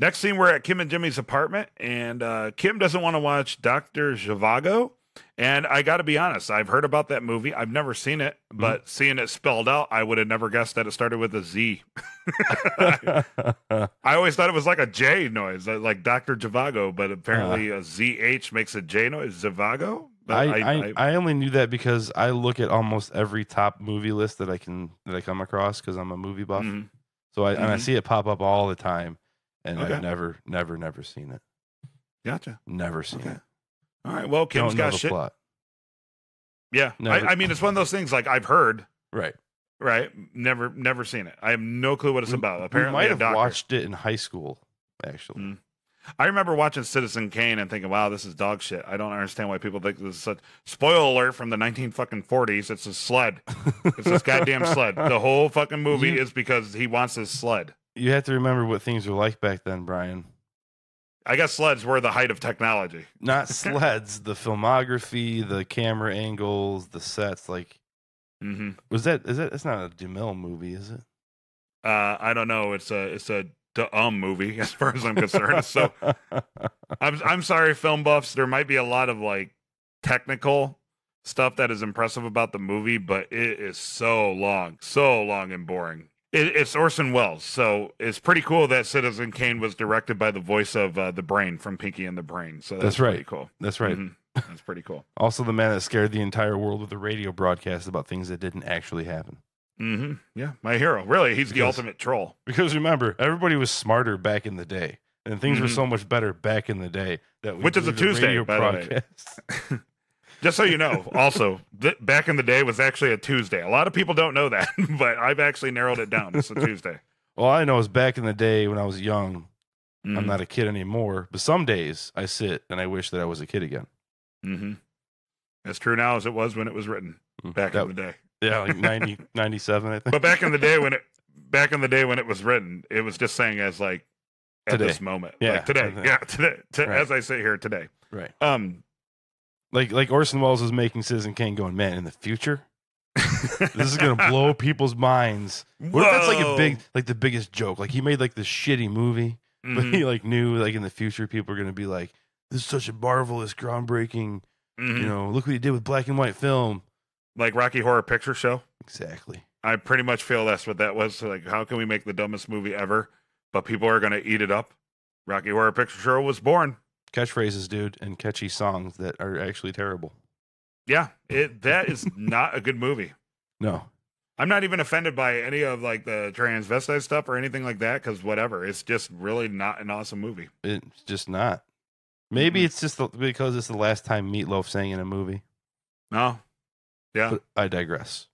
Next scene, we're at Kim and Jimmy's apartment, and Kim doesn't want to watch Dr. Zhivago. And I got to be honest, I've heard about that movie. I've never seen it, but seeing it spelled out, I would have never guessed that it started with a Z. I always thought it was like a J noise, like Dr. Zhivago, but apparently a ZH makes a J noise. Zhivago? I only knew that because I look at almost every top movie list that I come across, because I'm a movie buff. Mm-hmm. So and I see it pop up all the time. And I've never seen it. Gotcha. Never seen it. All right. Well, Kim's got shit. Plot. Yeah. I mean, it's one of those things like I've heard. Right. Never seen it. I have no clue what it's about. Apparently, I might have watched it in high school, actually. Mm. I remember watching Citizen Kane and thinking, wow, this is dog shit. I don't understand why people think this is such... Spoiler alert from the 1940s. It's a sled. It's this goddamn sled. The whole fucking movie is because he wants his sled. You have to remember what things were like back then, Brian. I guess sleds were the height of technology. Not sleds, the filmography, the camera angles, the sets. Like, it's not a DeMille movie, is it? I don't know. It's a movie as far as I'm concerned. So I'm sorry, film buffs. There might be a lot of like technical stuff that is impressive about the movie, but it is so long and boring. It's Orson Welles, so it's pretty cool that Citizen Kane was directed by the voice of the Brain from Pinky and the Brain. So that's right. Pretty cool. That's right. Mm-hmm. That's pretty cool. Also, the man that scared the entire world with a radio broadcast about things that didn't actually happen. Mm-hmm. Yeah, my hero. Really, he's the ultimate troll. Because remember, everybody was smarter back in the day, and things were so much better back in the day. Which is a Tuesday, by the way. Just so you know, also, back in the day was actually a Tuesday. A lot of people don't know that, but I've actually narrowed it down. It's a Tuesday. All I know is back in the day when I was young, I'm not a kid anymore, but some days I sit and I wish that I was a kid again. Mm-hmm. As true now as it was when it was written back in the day. Yeah, like 90, 97, I think. But back in the day when it was written, it was just saying as like at today. This moment. Yeah. Like today. Yeah, today. Right. As I sit here today. Right. Like Orson Welles was making Citizen Kane going, man, in the future, this is going to blow people's minds. What if that's like a big, like the biggest joke? Like he made like this shitty movie, but he like knew like in the future people are going to be like, this is such a marvelous, groundbreaking, look what he did with black and white film. Like Rocky Horror Picture Show? Exactly. I pretty much feel that's what that was. So like, how can we make the dumbest movie ever but people are going to eat it up. Rocky Horror Picture Show was born. Catchphrases, dude, and catchy songs that are actually terrible. Yeah, that is not a good movie. No. I'm not even offended by any of like the transvestite stuff or anything like that because whatever. It's just really not an awesome movie. It's just not. Maybe it's just because it's the last time Meatloaf sang in a movie. No. Yeah. But I digress.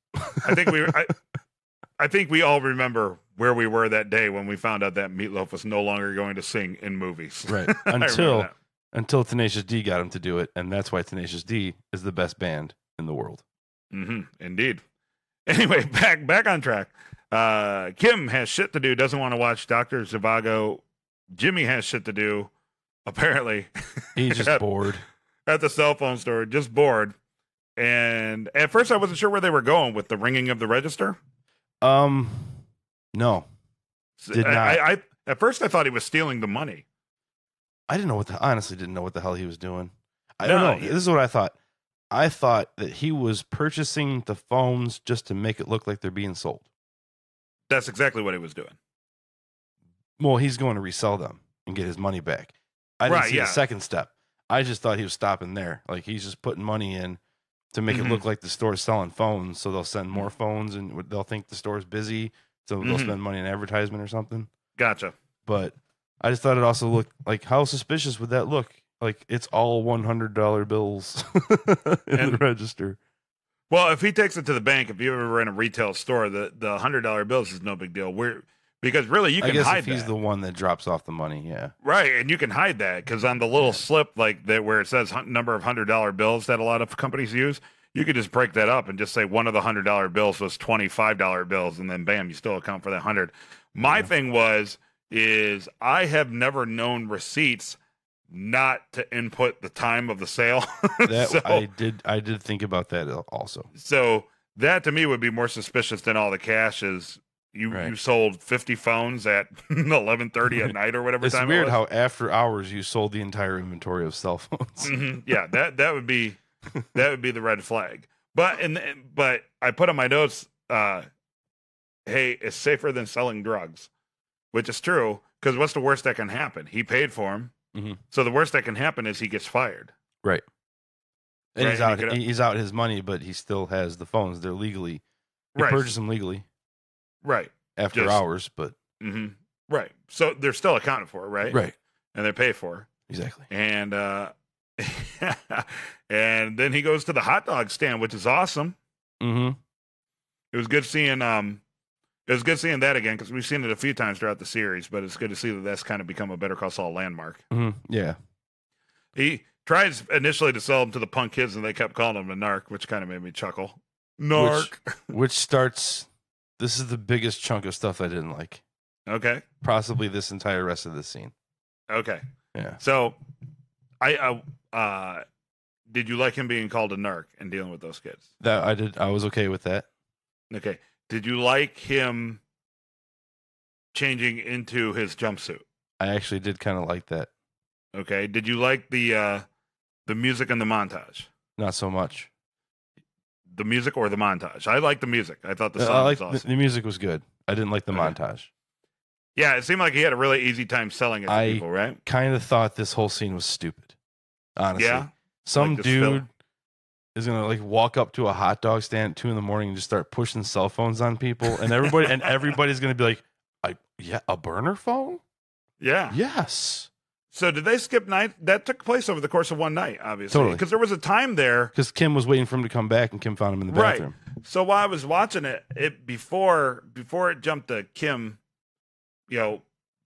I think we all remember where we were that day when we found out that Meatloaf was no longer going to sing in movies. Right. Until Tenacious D got him to do it, and that's why Tenacious D is the best band in the world. Indeed. Anyway, back on track. Kim has shit to do, doesn't want to watch Dr. Zhivago. Jimmy has shit to do, apparently. He's just bored. At the cell phone store, just bored. And at first I wasn't sure where they were going with the ringing of the register. No. Did not. I at first I thought he was stealing the money. I honestly didn't know what the hell he was doing. I don't know. This is what I thought. I thought that he was purchasing the phones just to make it look like they're being sold. That's exactly what he was doing. Well, he's going to resell them and get his money back. I didn't see the second step. I just thought he was stopping there. Like he's just putting money in to make it look like the store's selling phones. So they'll send more phones and they'll think the store's busy. So they'll spend money on advertisement or something. Gotcha. But I just thought it also looked like, how suspicious would that look? Like it's all $100 bills in the register. Well, if he takes it to the bank, if you ever were in a retail store, the $100 bills is no big deal. Because really you can hide that. I guess if he's the one that drops off the money, yeah. Right, and you can hide that because on the little slip like that where it says number of $100 bills that a lot of companies use, you could just break that up and just say one of the $100 bills was $25 bills, and then bam, you still account for that 100. My thing is I have never known receipts not to input the time of the sale. I did think about that also. So that to me would be more suspicious than all the cash is. You sold 50 phones at 11:30 at night or whatever time it was. It's weird how after hours you sold the entire inventory of cell phones. Yeah, that would be the red flag. But I put on my notes, hey, it's safer than selling drugs, which is true because what's the worst that can happen? He paid for them. So the worst that can happen is he gets fired. Right. And he's out his money, but he still has the phones. They're legally. He purchased them legally. Right. After hours, but. Right. So they're still accounted for, right? Right. And they're paid for. Exactly. And and then he goes to the hot dog stand, which is awesome. It was good seeing that again because we've seen it a few times throughout the series, but it's good to see that that's kind of become a Better Call Saul landmark. Yeah. He tries initially to sell them to the punk kids, and they kept calling him a narc, which kind of made me chuckle. Narc. Which starts. This is the biggest chunk of stuff I didn't like. Okay. Possibly this entire rest of the scene. Okay. Yeah. So, did you like him being called a narc and dealing with those kids? That I did. I was okay with that. Okay. Did you like him changing into his jumpsuit? I actually did kind of like that. Okay. Did you like the music and the montage? Not so much. The music or the montage? I liked the music. I thought the song was awesome. The music was good. I didn't like the montage. Yeah, it seemed like he had a really easy time selling it to people, right? Kind of thought this whole scene was stupid. Honestly. Yeah. Some dude is gonna walk up to a hot dog stand at 2 a.m. and just start pushing cell phones on people, and everybody's gonna be like, a burner phone? Yeah. Yes. So did they skip night? That took place over the course of one night, obviously. Totally. Because there was a time there. Because Kim was waiting for him to come back, and Kim found him in the bathroom. Right. So while I was watching it before it jumped to Kim,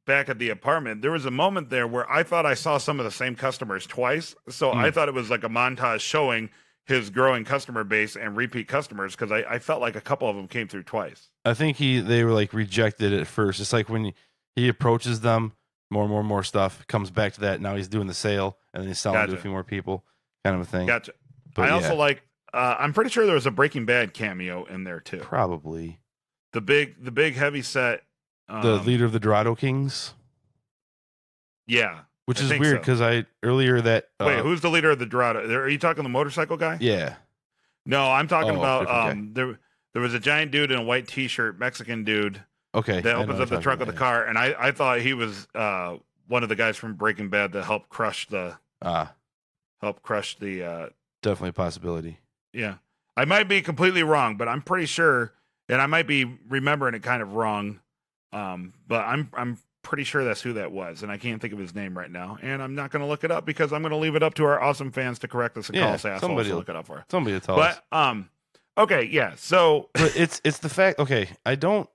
back at the apartment, there was a moment there where I thought I saw some of the same customers twice. So I thought it was like a montage showing his growing customer base and repeat customers because I felt like a couple of them came through twice. I think they were rejected at first. It's like when he approaches them. More stuff comes back to that. Now he's doing the sale and then he's selling to a few more people, kind of a thing. Gotcha. But I also like. I'm pretty sure there was a Breaking Bad cameo in there too. Probably the big heavy set. The leader of the Dorado Kings. Yeah, which is weird because earlier that. Wait, who's the leader of the Dorado? Are you talking the motorcycle guy? Yeah. No, I'm talking about there was a giant dude in a white T-shirt, Mexican dude. Okay. that I know opens what up the you're trunk of talking the about, car, and I thought he was one of the guys from Breaking Bad that helped crush the yeah. Definitely a possibility. yeah. I might be completely wrong, but I'm pretty sure, and I might be remembering it kind of wrong. But I'm pretty sure that's who that was, and I can't think of his name right now, and I'm not going to look it up because I'm going to leave it up to our awesome fans to correct us and call us assholes somebody to will- look it up for us. Somebody will tell us. But okay, yeah. So But it's the fact. Okay, I don't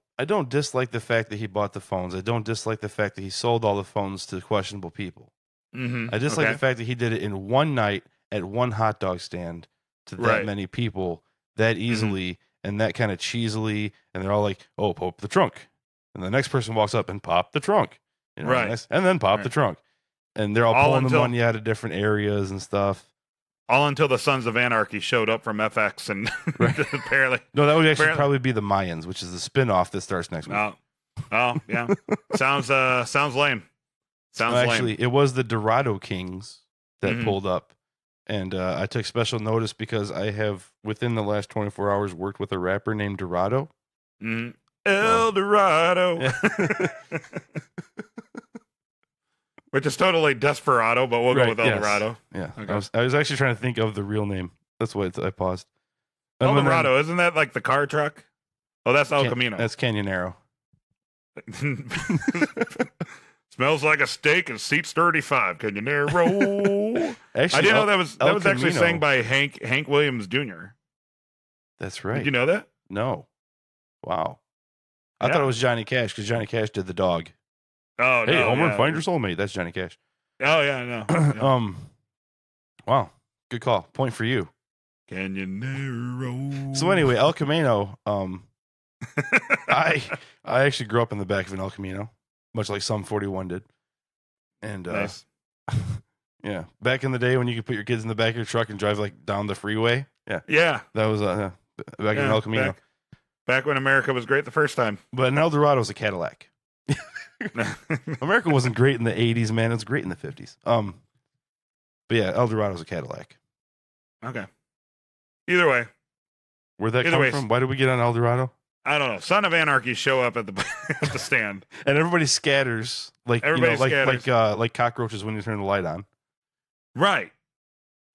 dislike the fact that he bought the phones. I don't dislike the fact that he sold all the phones to questionable people. I dislike the fact that he did it in one night at one hot dog stand to that Right. many people that easily and that kind of cheesily, and they're all like, "Oh, pop the trunk," and the next person walks up and pop the trunk, you know, Right. and then pop the Right. trunk, and they're all All pulling until- the money out of different areas and stuff. all until the Sons of Anarchy showed up from FX and Right. apparently. No, that would actually Apparently- probably be the Mayans, which is the spin-off that starts next week. Oh, yeah. Sounds lame. Sounds lame. Actually, it was the Dorado Kings that Mhm. pulled up, and I took special notice because I have within the last 24 hours worked with a rapper named Dorado. Mhm. El Dorado. Which is totally Desperado, but we'll go Right, with El yes. Dorado. Yeah, Okay. I was actually trying to think of the real name. That's why I paused. El And then- Dorado, isn't that like the car truck? Oh, that's El Camino. That's Canyonero. Smells like a steak and seats 35. Can you narrow? Actually, I didn't know El- that was El actually Camino. sang by Hank Williams Jr. That's right. Did you know that? No. Wow. I Yeah. thought it was Johnny Cash because Johnny Cash did the dog. Oh, Hey, no, Homer, yeah. find your soulmate. That's Johnny Cash. Oh, yeah, I know. Yeah. Wow. Good call. Point for you. Can you narrow? So anyway, El Camino. I actually grew up in the back of an El Camino, much like some 41 did. And Nice. yeah, back in the day when you could put your kids in the back of your truck and drive like down the freeway. Yeah, Yeah. that was back in Yeah, El Camino. Back when America was great the first time. But an El Dorado was a Cadillac. America wasn't great in the 80s, man. It was great in the 50s. But yeah, El Dorado's a Cadillac. Okay. Either way, Where'd that Either come way, from? Why did we get on El Dorado? I don't know. Son of Anarchy show up at the at the stand. And everybody scatters like Everybody scatters. like cockroaches when you turn the light on. Right.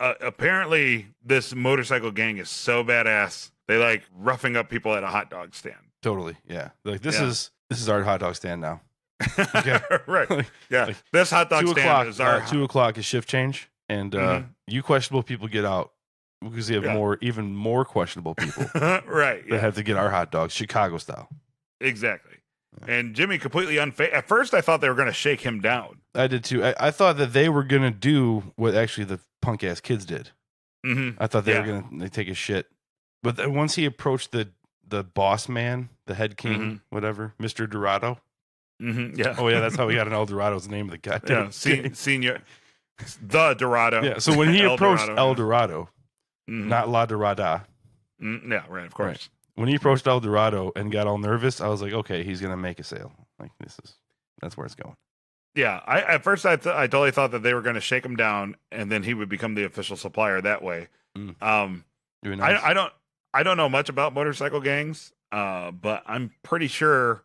Apparently, this motorcycle gang is so badass. They like roughing up people at a hot dog stand. Totally. Yeah. Like this Yeah. is our hot dog stand now. Okay. right. Like, Yeah. like, This hot dog 2 stand o'clock. is our 2 o'clock is shift change, and Mhm. you questionable people get out because you have Yeah. even more questionable people right. that Yeah. have to get our hot dogs Chicago style. Exactly. And Jimmy completely unfair. At first, I thought they were going to shake him down. I did too. I thought that they were gonna do what actually the punk ass kids did. Mm-hmm. I thought they Yeah. were gonna take his shit, but then once he approached the boss man, the head king, Mhm. whatever, Mr. Dorado. Mm-hmm. Yeah. Oh yeah, that's how we got an El Dorado's the name of the goddamn Yeah. gang. Senior. The Dorado. Yeah. So when he El approached Dorado, El yeah. Dorado, Mhm. not La Dorada, Yeah. Right. Of course. when he approached El Dorado and got all nervous, I was like, okay, he's gonna make a sale. Like that's where it's going. Yeah. At first, I totally thought that they were going to shake him down, and then he would become the official supplier that way. Mm. Doing nice. I don't know much about motorcycle gangs, but I'm pretty sure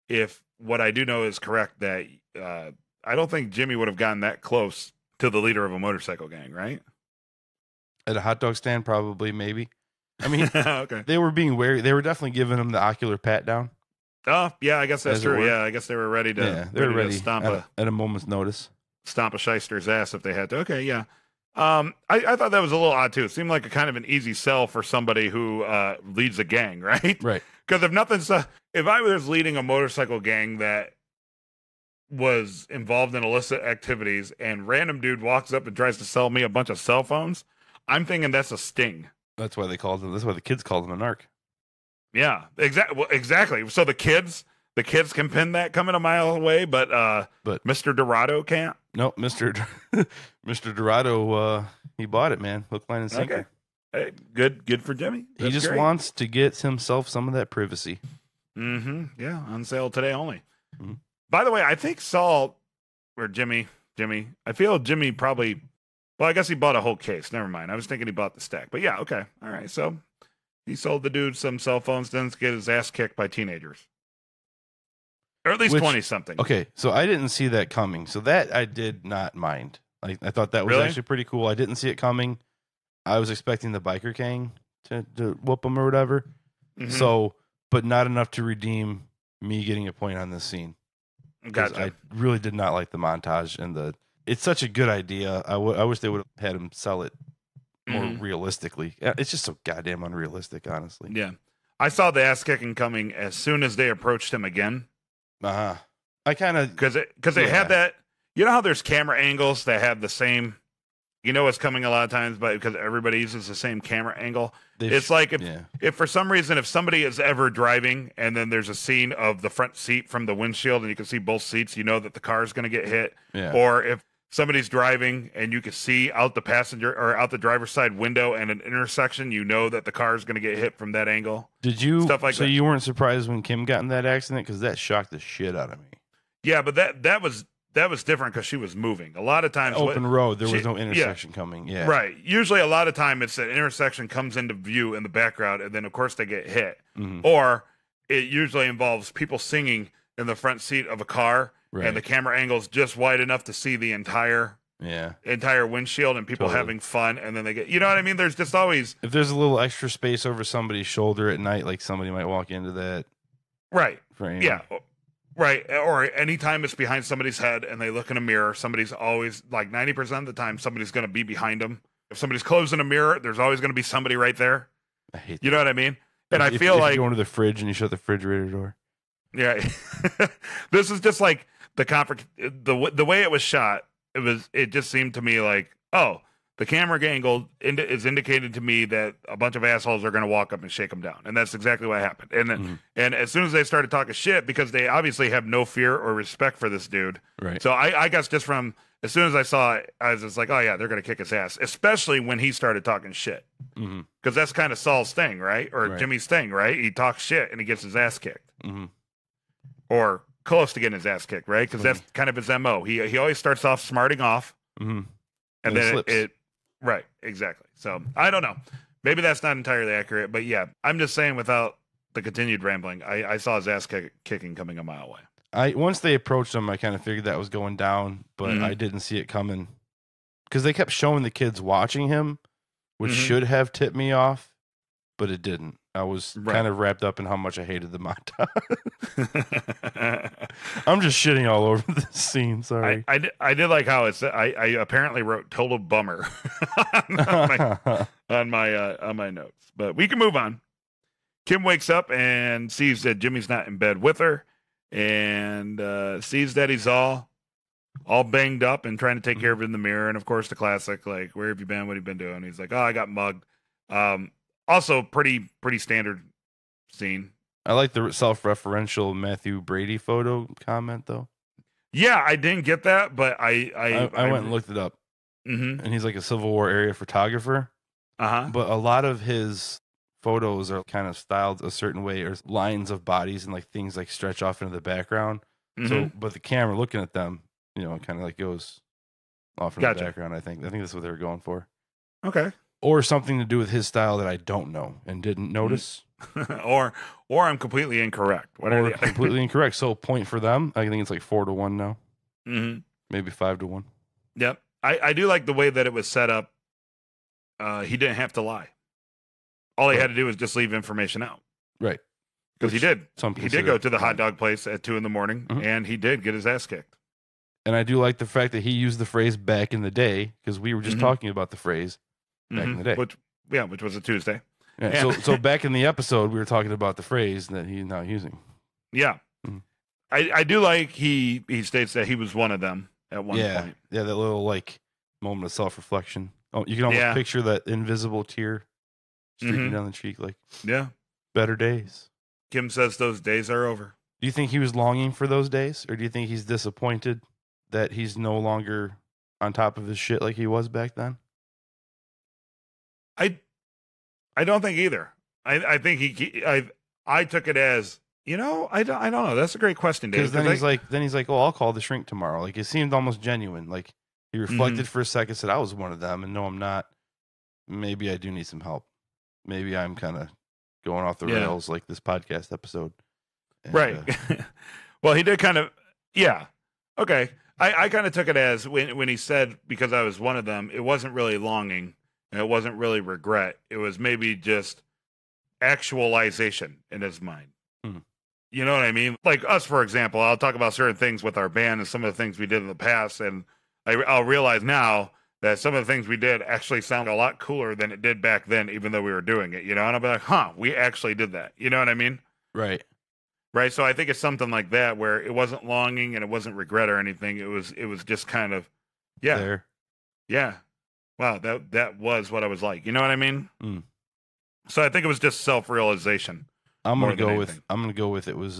if what I do know is correct that I don't think Jimmy would have gotten that close to the leader of a motorcycle gang, right? At a hot dog stand, probably, maybe. I mean, Okay. they were being wary. They were definitely giving him the ocular pat down. Oh, yeah, I guess that's As it true. were. Yeah, I guess they were ready to. Yeah, they were ready to stomp at a moment's notice. a shyster's ass if they had to. Okay, yeah. I thought that was a little odd too. It seemed like a kind of an easy sell for somebody who leads a gang, right? Right. Because if I was leading a motorcycle gang that was involved in illicit activities and random dude walks up and tries to sell me a bunch of cell phones, I'm thinking that's a sting. That's why they called him. That's why the kids called him a narc. Yeah, exactly. So the kids can pin that coming a mile away, but Mr. Dorado can't. No, Mr. Mr. Dorado, he bought it, man. Hook, line, and sinker. Okay, hey, good for Jimmy. He just wants to get himself some of that privacy. Mm-hmm. Yeah, on sale today only. Mhm. By the way, I think Saul or Jimmy. I feel Jimmy probably. Well, I guess he bought a whole case. Never mind. I was thinking he bought the stack. But yeah, okay, all right. So he sold the dude some cell phones, then get his ass kicked by teenagers. or at least Which- 20 something. Okay, so I didn't see that coming. So that I did not mind. I thought that was Really? actually pretty cool. I didn't see it coming. I was expecting the biker gang to whoop him or whatever. Mhm. So, but not enough to redeem me getting a point on this scene. 'Cause Gotcha. I really did not like the montage and it's such a good idea. I wish they would have had him sell it more Mhm. realistically. It's just so goddamn unrealistic, honestly. Yeah. I saw the ass kicking coming as soon as they approached him again. Uh-huh. I kind of Because they Yeah. had that. You know how there's camera angles that have the same. You know what's coming a lot of times, but because everybody uses the same camera angle. It's like if for some reason if somebody is ever driving and then there's a scene of the front seat from the windshield and you can see both seats, you know that the car is going to get hit. Yeah. Or if somebody's driving and you can see out the passenger or out the driver's side window and an intersection, you know that the car is going to get hit from that angle. Did you? Stuff like so that. you weren't surprised when Kim got in that accident because that shocked the shit out of me. Yeah, but that was different because she was moving. A lot of times, Open road, there was she- no yeah. intersection coming. Yeah. right? Usually, a lot of time it's an intersection comes into view in the background, and then of course they get hit. Mhm. Or it usually involves people singing in the front seat of a car, Right. and the camera angle's just wide enough to see the entire Yeah. windshield, and people Totally. having fun, and then they get, you know what I mean? There's just always If there's a little extra space over somebody's shoulder at night, like somebody might walk into that right. frame. Yeah. Right. Or anytime it's behind somebody's head and they look in a mirror, somebody's always like 90% of the time, somebody's going to be behind them. If somebody's closing a mirror, there's always going to be somebody right there. I hate You that. know what I mean? And I If feel you like, go into the fridge and you shut the refrigerator door. yeah, this is just like the way it was shot. It just seemed to me like, oh, the camera angle is indicated to me that a bunch of assholes are going to walk up and shake them down, and that's exactly what happened. And then, Mhm. and as soon as they started talking shit, because they obviously have no fear or respect for this dude. Right. So I guess just from as soon as I saw it, I was just like, oh yeah, they're going to kick his ass, especially when he started talking shit, hmm because that's kind of Saul's thing, right? Or Right. Jimmy's thing, right? He talks shit and he gets his ass kicked, hmm or close to getting his ass kicked, right? Because that's kind of his MO. He always starts off smarting off, hmm and Then then slips. it right, exactly. So I don't know. Maybe that's not entirely accurate, but yeah, I'm just saying without the continued rambling, I saw his ass kicking coming a mile away. Once they approached him, I kind of figured that was going down, but Mhm. I didn't see it coming because they kept showing the kids watching him, which Mhm. should have tipped me off, but it didn't. I was Right. kind of wrapped up in how much I hated the montage. I'm just shitting all over this scene. Sorry. I did like how it's. I apparently wrote total bummer on my notes, but we can move on. Kim wakes up and sees that Jimmy's not in bed with her, and sees that he's all banged up and trying to take care of it in the mirror. And of course, the classic, like, "Where have you been? What have you been doing?" He's like, "Oh, I got mugged." Also, pretty standard scene. I like the self-referential Matthew Brady photo comment though. Yeah, I didn't get that, but I went and looked it up, Mm-hmm. and he's like a Civil War area photographer. Uh huh. But a lot of his photos are kind of styled a certain way, or lines of bodies and like things like stretch off into the background. Mm-hmm. So, but the camera looking at them, you know, kind of like goes off in the Gotcha. background. I think that's what they were going for, Okay. or something to do with his style that I don't know and didn't Mm-hmm. notice, or I'm completely incorrect. What are or the completely incorrect. So, point for them. I think it's like 4-1 now, Mm-hmm. maybe 5-1. Yep. I do like the way that it was set up. He didn't have to lie. All he had to do was just leave information out. Right. Because he Which did. Some He did consider go to the hot fine. dog place at 2 a.m, Mhm. and he did get his ass kicked. And I do like the fact that he used the phrase "back in the day" because we were just Mhm. talking about the phrase back in Mhm. the day. Which was a Tuesday. Yeah, Yeah. so back in the episode, we were talking about the phrase that he's not using. Yeah. Mhm. I do like he states that he was one of them at one yeah, point. yeah, that little like moment of self-reflection. Oh, you can almost Yeah. picture that invisible tear streaking Mhm. down the cheek, like Yeah. better days. Kim says those days are over. Do you think he was longing for those days, or do you think he's disappointed that he's no longer on top of his shit like he was back then? I don't think either. I think I took it as, I don't know. That's a great question, Dave. Because then he's like, "Oh, I'll call the shrink tomorrow." Like it seemed almost genuine. Like he reflected for a second, said, "I was one of them, and no, I'm not. Maybe I do need some help. Maybe I'm kind of going off the Yeah. rails like this podcast episode." And, right. Well, he did kind of, yeah. Okay. I kind of took it as when he said, because I was one of them, it wasn't really longing and it wasn't really regret. It was maybe just actualization in his mind. Hmm. You know what I mean? Like us, for example, I'll talk about certain things with our band and some of the things we did in the past. And I'll realize now that some of the things we did actually sound a lot cooler than it did back then, even though we were doing it, you know? And I'll be like, we actually did that. You know what I mean? Right. Right. So I think it's something like that where it wasn't longing and it wasn't regret or anything. It was just kind of, yeah, There. yeah. Wow, that was what I was like. You know what I mean? Mm. So I think it was just self-realization. I'm more gonna than go anything. with it was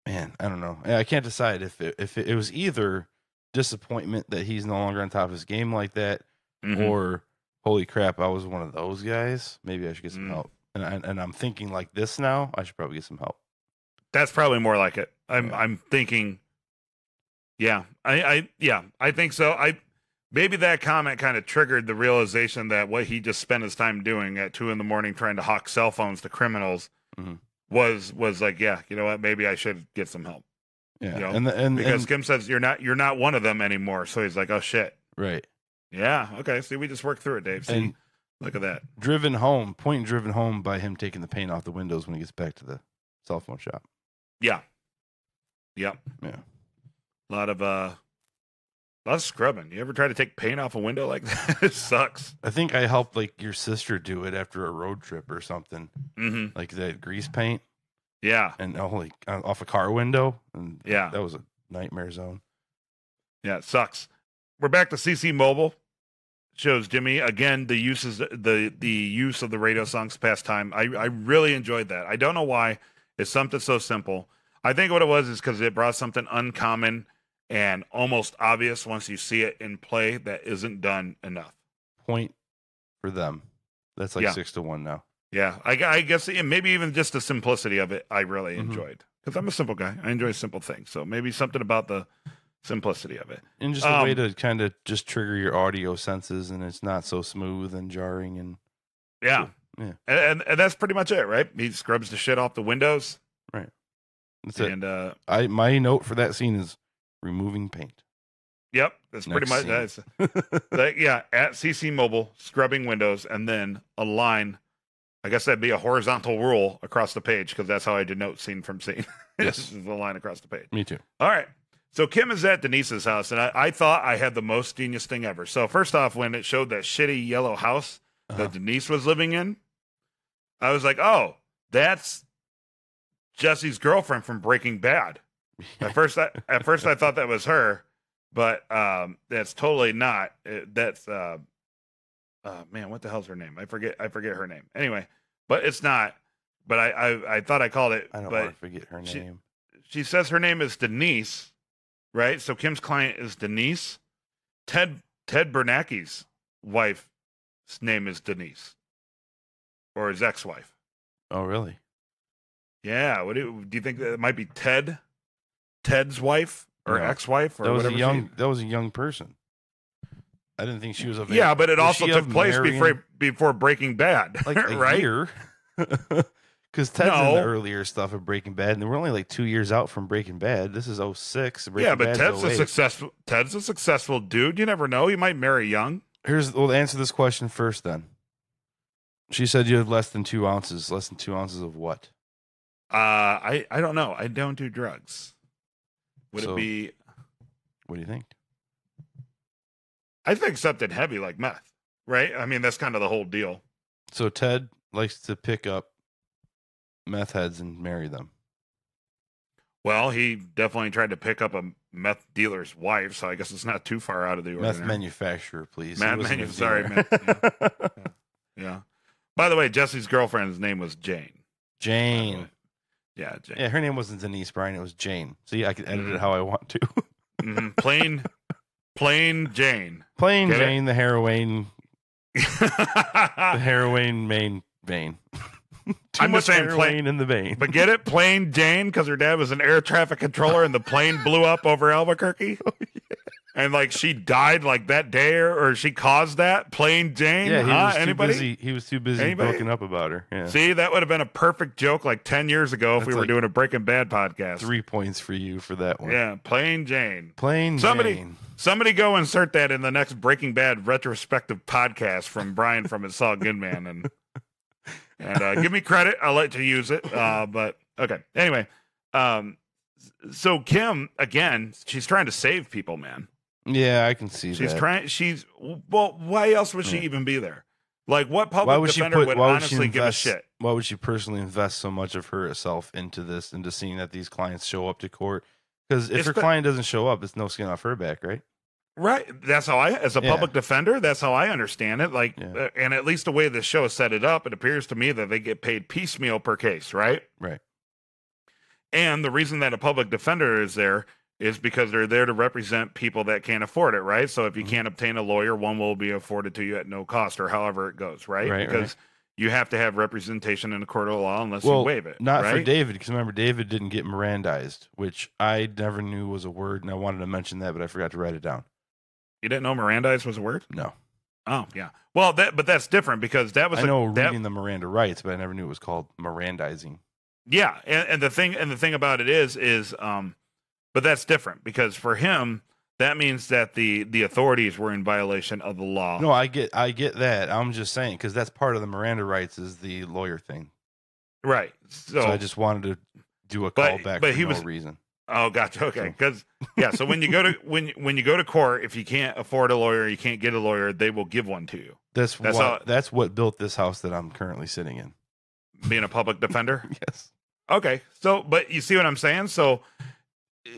man, I don't know. I can't decide if it was either disappointment that he's no longer on top of his game like that, Mhm. or holy crap, I was one of those guys. Maybe I should get some Mm. help. And I'm thinking like this now. I should probably get some help. That's probably more like it. Yeah. I'm thinking, yeah, I think so. Maybe that comment kind of triggered the realization that what he just spent his time doing at 2 a.m. trying to hawk cell phones to criminals Mhm. was like, yeah, you know what? Maybe I should get some help. Yeah, You know, and Because Kim says you're not one of them anymore. So he's like, oh shit. right. Yeah. Okay. See, we just worked through it, Dave. See, And look at that. driven home by him taking the paint off the windows when he gets back to the cell phone shop. Yeah. Yep. Yeah. A lot of scrubbing. You ever try to take paint off a window like that? It sucks. I think I helped like your sister do it after a road trip or something, Mm-hmm. like that grease paint Yeah. and off a car window, and Yeah. that was a nightmare zone. Yeah. It sucks. We're back to CC Mobile. Shows Jimmy again the use of the radio songs past time. I really enjoyed that. I don't know why. It's something so simple. I think what it was is because it brought something uncommon and almost obvious once you see it in play that isn't done enough. Point for them. That's like Yeah. 6-1 now. Yeah, I guess maybe even just the simplicity of it I really Mhm. enjoyed because I'm a simple guy. I enjoy simple things. So maybe something about the simplicity of it. And just a way to kind of just trigger your audio senses, and it's not so smooth and jarring. And Yeah. Yeah. And that's pretty much it, right? He scrubs the shit off the windows. that's it. And My note for that scene is removing paint. yep, that's pretty much Next that's yeah, at CC Mobile, scrubbing windows, and then a line. I guess that'd be a horizontal rule across the page because that's how I denote scene from scene. Yes. This is the line across the page. Me too. All right. So Kim is at Denise's house, and I thought I had the most genius thing ever. So first off, when it showed that shitty yellow house that Denise was living in, I was like, oh, that's Jesse's girlfriend from Breaking Bad. At first I thought that was her, but that's totally not. That's man, what the hell's her name? I forget her name. Anyway, but it's not. But I thought I called it. I don't but want to forget her name. she says her name is Denise, right? So Kim's client is Denise. Ted Bernanke's wife's name is Denise, or his ex-wife. Oh, really? Yeah. What do you think that it might be Ted's wife or No. ex-wife or That was whatever? That was a young person. I didn't think she was of age. Yeah, but it Was also she took of place marrying, before Breaking Bad, like a right? year. Because Ted's in No. the earlier stuff of Breaking Bad, and we're only like 2 years out from Breaking Bad. This is 06. Breaking Yeah, but Bad's Ted's 08. a successful dude. You never know. He might marry young. We'll answer this question first. Then she said you have less than 2 ounces. Less than 2 ounces of what? I don't know. I don't do drugs. Would So- it be? What do you think? I think something heavy like meth, right? I mean, that's kind of the whole deal. So Ted likes to pick up meth heads and marry them. Well, he definitely tried to pick up a meth dealer's wife, so I guess it's not too far out of the ordinary. Meth manufacturer, please. Meth He wasn't a sorry, dealer. man. Yeah. By the way, Jesse's girlfriend's name was Jane. Jane. Yeah, Jane. Yeah, her name wasn't Denise, Brian. It was Jane. See, I can edit Mhm. it how I want to. Mhm. Plain Jane. Plain Get it? Jane, the heroin main vein. Too I'm much just saying heroin plain- in the vein. But get it? Plain Jane, because her dad was an air traffic controller and the plane blew up over Albuquerque? and like she died like that day or she caused that? Plain Jane? Yeah, he was too Anybody? busy. He was too busy Anybody? broken up about her. Yeah. See, that would have been a perfect joke like 10 years ago if That's we were like doing a Breaking Bad podcast. 3 points for you for that one. Yeah, Plain Jane. Plain Jane. Somebody go insert that in the next Breaking Bad retrospective podcast from Brian from It's All Good Man, and give me credit. I'll let you use it. But okay. Anyway, so Kim again, she's trying to save people, man. Yeah, I can see She's that. trying. Well, why else would she even be there? Like, what public defender would honestly give a shit? Why would she personally invest so much of herself into this, into seeing that these clients show up to court? Because if her client doesn't show up, it's no skin off her back, right? Right. That's how as a public defender, that's how I understand it. Like, and at least the way the show set it up, it appears to me that they get paid piecemeal per case, right? Right. And the reason that a public defender is there is because they're there to represent people that can't afford it, right? So if you can't obtain a lawyer, one will be afforded to you at no cost, or however it goes, right? Because you have to have representation in a court of law unless you waive it. Not for David, because remember, David didn't get Mirandized, which I never knew was a word, and I wanted to mention that, but I forgot to write it down. You didn't know Mirandized was a word? No. Oh, yeah. Well, but that's different because that was reading the Miranda rights, but I never knew it was called Mirandizing. Yeah, and the thing about it is but that's different because for him that means that the authorities were in violation of the law. No, I get that. I'm just saying because that's part of the Miranda rights is the lawyer thing. Right. So I just wanted to do a callback for no reason. Oh, gotcha. Okay, because so when you go to when you go to court, if you can't afford a lawyer, you can't get a lawyer, they will give one to you. That's what built this house that I'm currently sitting in. Being a public defender. Yes. Okay. So, but you see what I'm saying? So,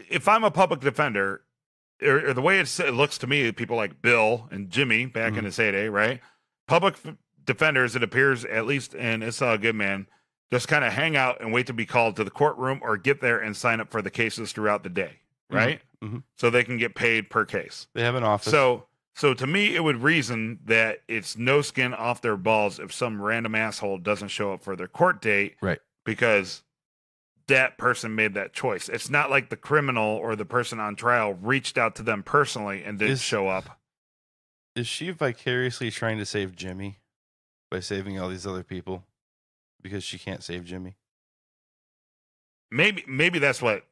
if I'm a public defender, or the way it looks to me, people like Bill and Jimmy back in his heyday, right? Public defenders, it appears, at least in It's All Good Man, just kind of hang out and wait to be called to the courtroom or get there and sign up for the cases throughout the day, right? Mm-hmm. So they can get paid per case. They have an office. So to me, it would reason that it's no skin off their balls if some random asshole doesn't show up for their court date, right? Because that person made that choice. It's not like the criminal or the person on trial reached out to them personally and didn't show up. Is she vicariously trying to save Jimmy by saving all these other people because she can't save Jimmy? Maybe that's what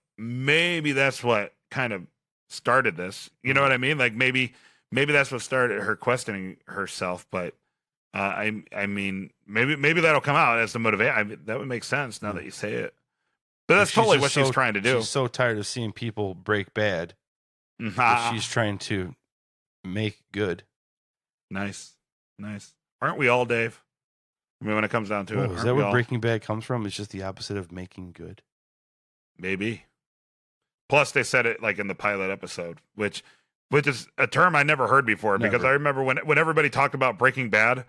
kind of started this. You know what I mean? Like maybe that's what started her questioning herself. But I mean, maybe that'll come out as the motivation. That would make sense now that you say it. But that's totally what she's trying to do. She's so tired of seeing people break bad that she's trying to make good. Nice. Aren't we all, Dave? I mean, when it comes down to it. Is that where Breaking Bad comes from? It's just the opposite of making good. Maybe. Plus, they said it like in the pilot episode, which is a term I never heard before. Because I remember when everybody talked about Breaking Bad,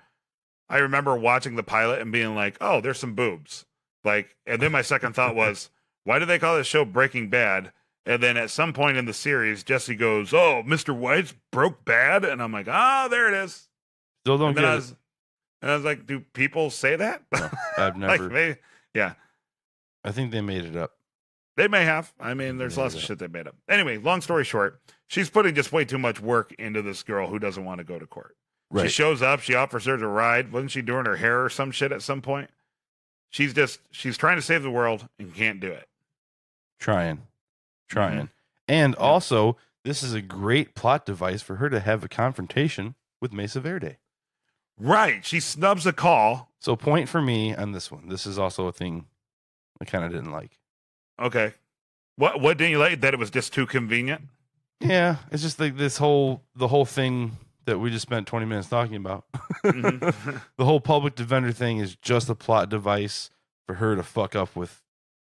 I remember watching the pilot and being like, "Oh, there's some boobs." Like, and then my second thought was, why do they call this show Breaking Bad? And then at some point in the series, Jesse goes, "Oh, Mr. White's broke bad," and I'm like, there it is. Still don't get it. And I was like, do people say that? No, I've never. Yeah. I think they made it up. They may have. I mean, there's lots of shit they made up. Anyway, long story short, she's putting just way too much work into this girl who doesn't want to go to court. Right. She shows up. She offers her a ride. Wasn't she doing her hair or some shit at some point? She's trying to save the world and can't do it. Trying. And also, this is a great plot device for her to have a confrontation with Mesa Verde. Right. She snubs a call. So point for me on this one. This is also a thing I kind of didn't like. Okay. What didn't you like? That it was just too convenient? Yeah. It's just like the whole thing that we just spent 20 minutes talking about. The whole public defender thing is just a plot device for her to fuck up with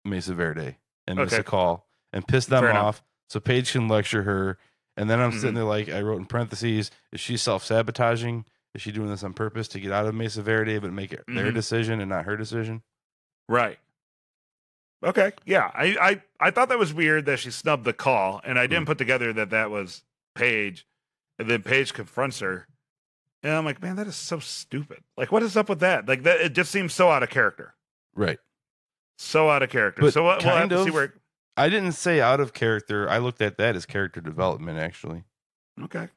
Mesa Verde and miss a call and piss them off so Paige can lecture her. And then I'm sitting there like, I wrote in parentheses, is she self-sabotaging? Is she doing this on purpose to get out of Mesa Verde but make it their decision and not her decision? Right. Okay. Yeah. I thought that was weird that she snubbed the call, and I didn't put together that was Paige. And then Paige confronts her. And I'm like, man, that is so stupid. Like, what is up with that? Like, that it just seems so out of character. Right. So out of character. But so we'll have to see where. I didn't say out of character. I looked at that as character development, actually. Okay.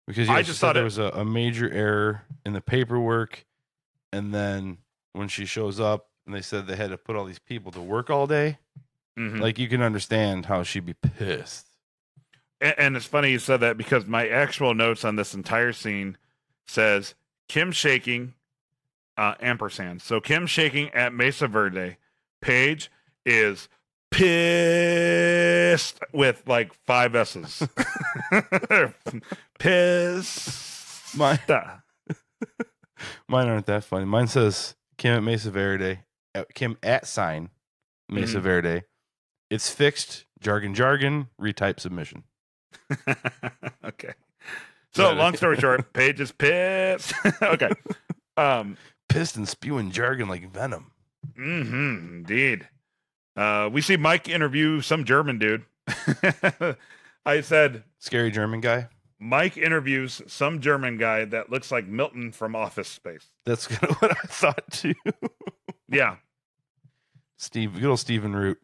Because I she just said thought there it- was a major error in the paperwork, and then when she shows up and they said they had to put all these people to work all day, Mhm. like you can understand how she'd be pissed. And it's funny you said that because my actual notes on this entire scene says Kim shaking, ampersand. So Kim shaking at Mesa Verde. Paige is pissed with like 5 S's. Pissed. Mine aren't that funny. Mine says Kim at Mesa Verde, Kim at sign Mesa Mhm. Verde. It's fixed. Jargon, retype submission. Okay. So That- long story short, Paige is pissed. Okay. Pissed and spewing jargon like venom. Indeed. We see Mike interview some German dude. I said Scary German guy. Mike interviews some German guy that looks like Milton from Office Space. That's kind of what I thought too. Yeah. Good old Stephen Root.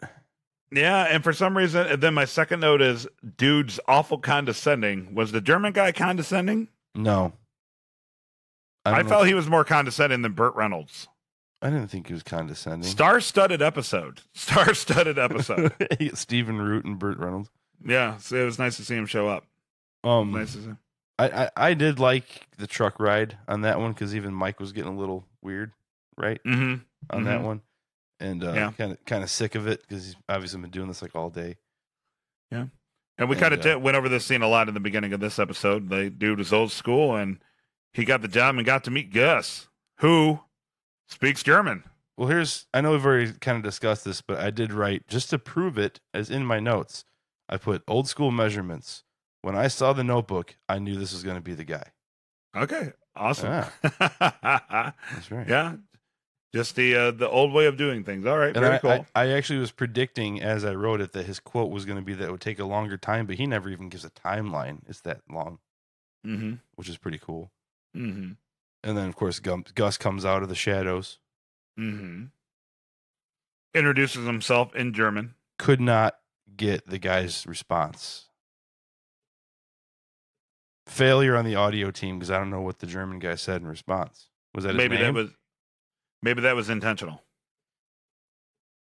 Yeah, and for some reason, and then my second note is dude's awful condescending. Was the German guy condescending? No. I don't know. felt he was more condescending than Burt Reynolds. I didn't think he was condescending. Star-studded episode. Star-studded episode. Stephen Root and Burt Reynolds. Yeah, so it was nice to see him show up. Nice to see him. I did like the truck ride on that one because even Mike was getting a little weird, right, Mm-hmm. on that one, and Yeah. kind of sick of it because he's obviously been doing this like all day. And we kind of And, went over this scene a lot in the beginning of this episode. The dude was old school, and he got the job and got to meet Gus, who speaks German. Well, I know we've already kind of discussed this, but I did write just to prove it, as in my notes, I put old school measurements. When I saw the Notebook, I knew this was going to be the guy. Okay, awesome. Yeah. That's right. Yeah, just the old way of doing things. All right, And very cool. I actually was predicting as I wrote it that his quote was going to be that it would take a longer time, but he never even gives a timeline. It's that long, Mm-hmm. which is pretty cool. Mm-hmm. And then, of course, Gus comes out of the shadows. Mm-hmm. Introduces himself in German. Could not get the guy's response. Failure on the audio team because I don't know what the German guy said in response. Was that his Maybe name? that was intentional.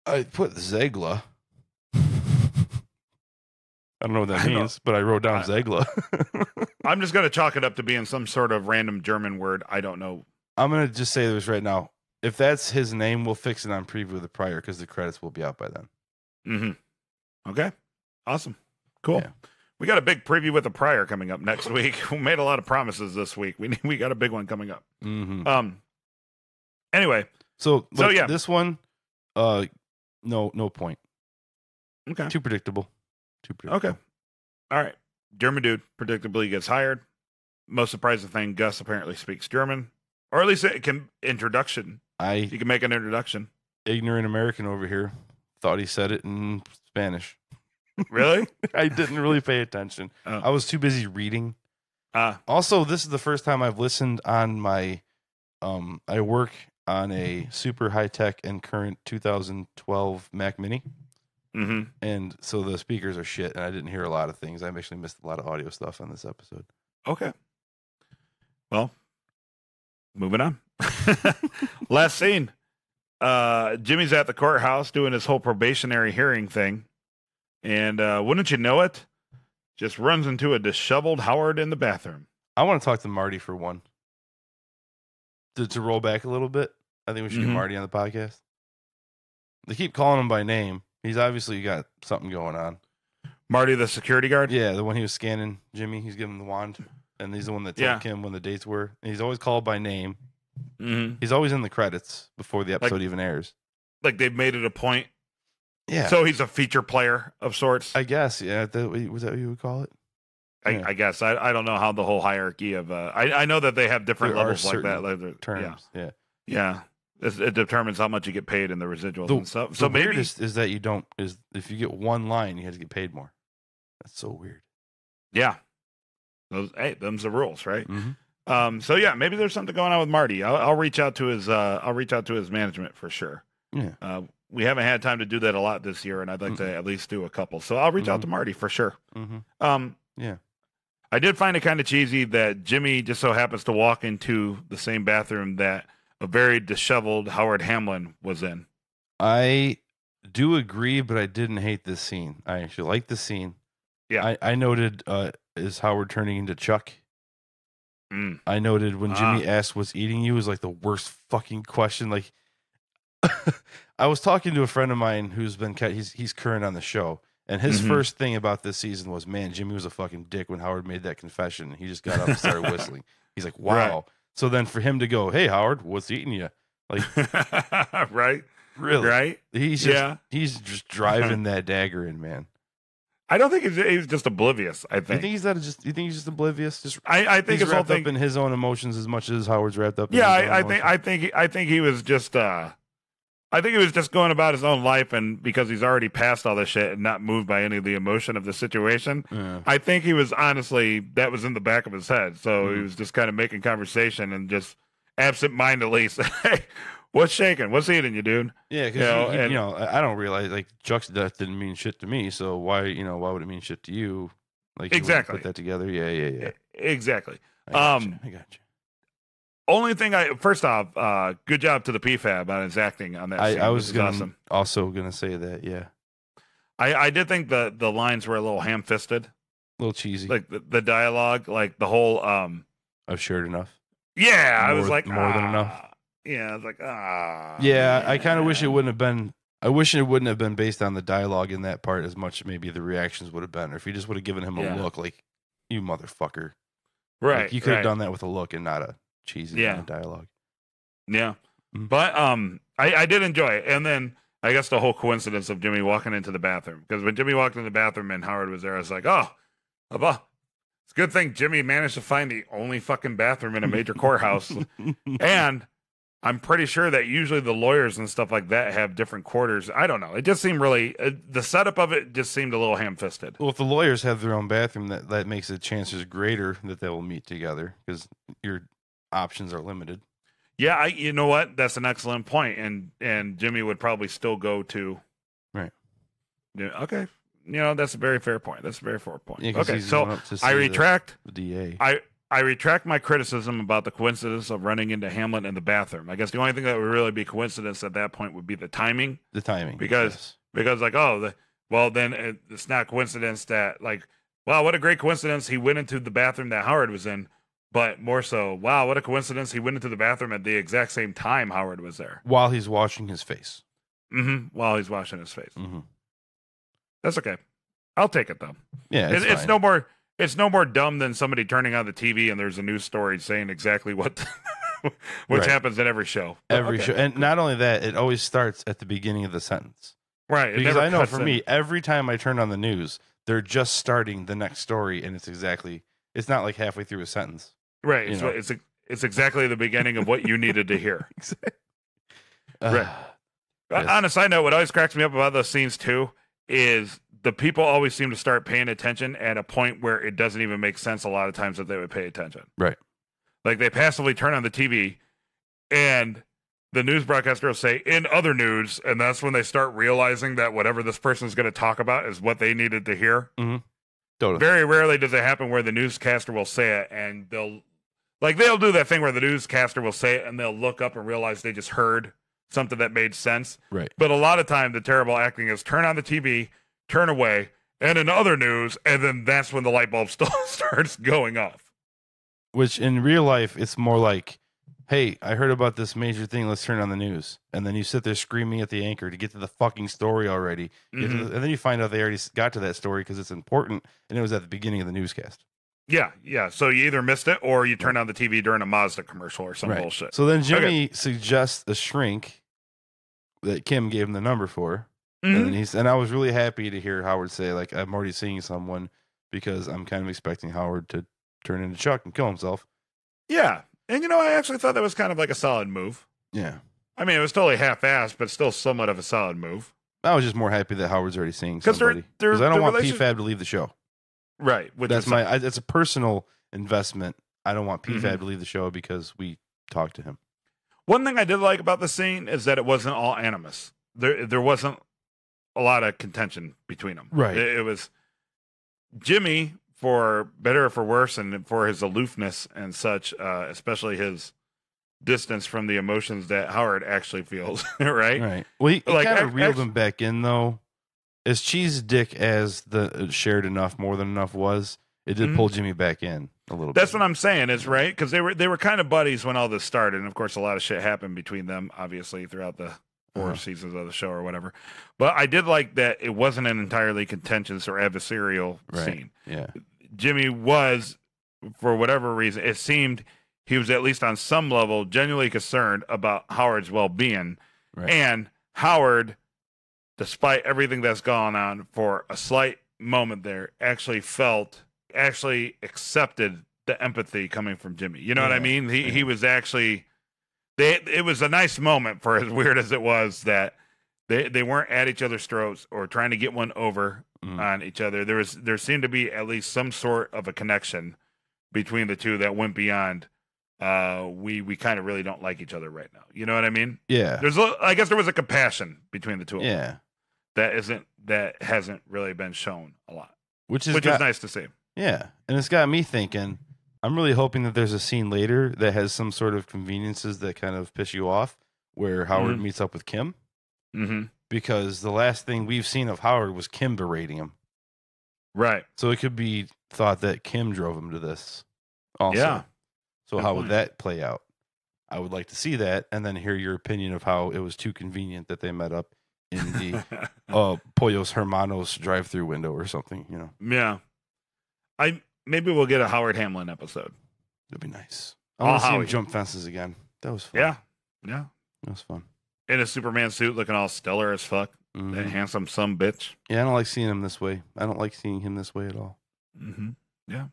I put Zegla. I don't know what that I know. means, but I wrote down Zegla. I'm just gonna chalk it up to being some sort of random German word. I don't know. I'm going to just say this right now. If that's his name, we'll fix it on preview of the prior because the credits will be out by then. Mm-hmm. Okay. Awesome. Cool. Yeah. We got a big preview with the prior coming up next week. We made a lot of promises this week. We got a big one coming up. Mm-hmm. Anyway. So yeah. this one, no point. Okay. Too predictable. Okay. All right. German dude predictably gets hired. Most surprising thing, Gus apparently speaks German, or at least it can introduction. I, You can make an introduction. ignorant American over here, thought he said it in Spanish. Really? I didn't really pay attention. Oh. I was too busy reading. Ah. Also, this is the first time I've listened on my. I work on a super high tech and current 2012 Mac Mini, Mm-hmm. and so the speakers are shit, and I didn't hear a lot of things. I've actually missed a lot of audio stuff on this episode. Okay. Well, moving on. Last scene. Jimmy's at the courthouse doing his whole probationary hearing thing. And wouldn't you know it? Just runs into a disheveled Howard in the bathroom. I want to talk to Marty for one. To roll back a little bit, I think we should get Mhm. Marty on the podcast. They keep calling him by name. He's obviously got something going on. Marty, the security guard? Yeah, the one he was scanning Jimmy. He's giving him the wand, and he's the one that told Yeah. Kim when the dates were. And he's always called by name. Mm-hmm. He's always in the credits before the episode even airs. Like they've made it a point. Yeah, So he's a feature player of sorts. I guess. Yeah, was that what you would call it? yeah. I guess. I don't know how the whole hierarchy of. I know that they have different There are levels like that. certain Like, yeah. Terms. Yeah. Yeah. It determines how much you get paid in the residuals and stuff. So the maybe weirdest is that you don't is if you get one line, you have to get paid more. That's so weird. yeah. Them's the rules, right? Mm-hmm. So yeah, maybe there's something going on with Marty. I'll reach out to his management for sure. Yeah. We haven't had time to do that a lot this year, and I'd like to at least do a couple. So I'll reach out to Marty for sure. Mm-hmm. Yeah. I did find it kind of cheesy that Jimmy just so happens to walk into the same bathroom that a very disheveled Howard Hamlin was in. I do agree, but I didn't hate this scene. I actually liked the scene. Yeah. I noted is Howard turning into Chuck. Mm. I noted when Jimmy asked what's eating you is like the worst fucking question. Like, I was talking to a friend of mine who's been he's current on the show, and his first thing about this season was, man, Jimmy was a fucking dick when Howard made that confession. He just got up and started whistling. He's like, wow. Right. So then for him to go, hey Howard, what's eating you? Like, right? Really? Right? He's just driving that dagger in, man. I don't think he's just oblivious. I think. You think he's just oblivious? Just I think he's his whole wrapped thing up in his own emotions as much as Howard's wrapped up. In Yeah, his own emotions. I think he was just I think he was just going about his own life, and because he's already past all this shit and not moved by any of the emotion of the situation, Yeah. I think he was honestly, that was in the back of his head. So he was just kind of making conversation and just absent-mindedly say, hey, what's shaking? What's eating you, dude? Yeah, because I don't realize like Chuck's death didn't mean shit to me. So why would it mean shit to you? Like you Exactly. put that together. Yeah. Exactly. I got you. Only thing first off, good job to the PFAB on his acting on that scene. I was awesome. also gonna say that. Yeah, I did think the lines were a little ham-fisted. a little cheesy. Like the dialogue, like the whole I've shared enough. yeah, I was More- like more than enough. Yeah, I was like Yeah, I kind of wish it wouldn't have been. I wish it wouldn't have been based on the dialogue in that part as much. Maybe the reactions would have been, or if you just would have given him a Yeah. look, like you motherfucker. right. Like, you could have right. done that with a look and not a cheesy Yeah. kind of dialogue. Yeah. Mhm. But I did enjoy it. And then I guess the whole coincidence of Jimmy walking into the bathroom. Because when Jimmy walked into the bathroom and Howard was there, I was like, oh, it's a good thing Jimmy managed to find the only fucking bathroom in a major courthouse. And I'm pretty sure that usually the lawyers and stuff like that have different quarters. I don't know. It just seemed really, the setup of it just seemed a little ham-fisted. Well, if the lawyers have their own bathroom, that makes the chances greater that they will meet together because your options are limited. Yeah, you know what? That's an excellent point. And Jimmy would probably still go to. Right. Yeah, okay. That's a very fair point. That's a very fair point. Yeah, 'cause okay, he's so going up to I see retract. the DA. I retract my criticism about the coincidence of running into Hamlet in the bathroom. I guess the only thing that would really be coincidence at that point would be the timing. The timing, Because like, then it's not coincidence that like, wow, what a great coincidence he went into the bathroom that Howard was in, but more so, wow, what a coincidence he went into the bathroom at the exact same time Howard was there. while he's washing his face. While he's washing his face. Mm-hmm. That's okay. I'll take it though. Yeah, It's fine. no more. It's no more dumb than somebody turning on the TV and there's a news story saying exactly what which Right. happens in every show. But every okay. show, and not only that, it always starts at the beginning of the sentence. Right. it Because never I know cuts for in. me, every time I turn on the news, they're just starting the next story, and it's not like halfway through a sentence. Right. you It's, know. it's exactly the beginning of what you needed to hear. Right. Yes. On a side note, what always cracks me up about those scenes too is the people always seem to start paying attention at a point where it doesn't even make sense a lot of times that they would pay attention. Right. Like they passively turn on the TV and the news broadcaster will say in other news, and that's when they start realizing that whatever this person's going to talk about is what they needed to hear. Totally. Very rarely does it happen where the newscaster will say it and they'll do that thing where the newscaster will say it and they'll look up and realize they just heard something that made sense. Right. But a lot of time the terrible acting is turn on the TV, turn away, and in other news, and then that's when the light bulb starts going off. Which in real life, it's more like, hey, I heard about this major thing. Let's turn on the news. And then you sit there screaming at the anchor to get to the fucking story already. Mhm. And then you find out they already got to that story because it's important. And it was at the beginning of the newscast. Yeah. So you either missed it or you turn on the TV during a Mazda commercial or some bullshit. So then Jimmy suggests a shrink that Kim gave him the number for. Mhm. And I was really happy to hear Howard say, like, I'm already seeing someone because I'm kind of expecting Howard to turn into Chuck and kill himself. Yeah. And I actually thought that was kind of like a solid move. Yeah. I mean, it was totally half-assed, but still somewhat of a solid move. I was just more happy that Howard's already seeing 'Cause somebody. they're- Because I don't the want relationship- PFAB to leave the show. Right. Which That's is it's a personal investment. I don't want PFAB Mhm. to leave the show because we talked to him. One thing I did like about the scene is that it wasn't all animus. There wasn't a lot of contention between them. Right. It was Jimmy for better or for worse, and for his aloofness and such, especially his distance from the emotions that Howard actually feels, right? Right. Well, he Like, kind of reeled act- him back in, though. As cheese dick as the shared enough, more than enough was, it did Mhm. pull Jimmy back in a little That's bit. what I'm saying, is right, because they were kind of buddies when all this started, and of course, a lot of shit happened between them, obviously, throughout the 4 Uh-huh. seasons of the show or whatever. But I did like that it wasn't an entirely contentious or adversarial Right. scene. Yeah. Jimmy was, for whatever reason, it seemed he was at least on some level genuinely concerned about Howard's well-being, Right. and Howard, despite everything that's gone on, for a slight moment there, actually accepted the empathy coming from Jimmy. You know what I Yeah, mean? He yeah. was actually, it was a nice moment, for as weird as it was, that they weren't at each other's throats or trying to get one over Mm. on each other. There seemed to be at least some sort of a connection between the two that went beyond we kind of really don't like each other right now. You know what I mean? Yeah. I guess there was a compassion between the two of them Yeah. that hasn't really been shown a lot, Which is which is nice to see. Yeah, and it's got me thinking. I'm really hoping that there's a scene later that has some sort of conveniences that kind of piss you off, where Howard Mhm. meets up with Kim, Mm-hmm. because the last thing we've seen of Howard was Kim berating him. Right. So it could be thought that Kim drove him to this. Also. Yeah. So Good how point. would that play out? I would like to see that, and then hear your opinion of how it was too convenient that they met up in the Pollos Hermanos drive-through window or something. You know, Yeah. Maybe we'll get a Howard Hamlin episode. that'd be nice. I All want to see him Howie. jump fences again. That was fun. Yeah. Yeah. That was fun. In a Superman suit, looking all stellar as fuck. Mhm. That handsome some bitch. Yeah, I don't like seeing him this way. I don't like seeing him this way at all. Mm-hmm. Yeah.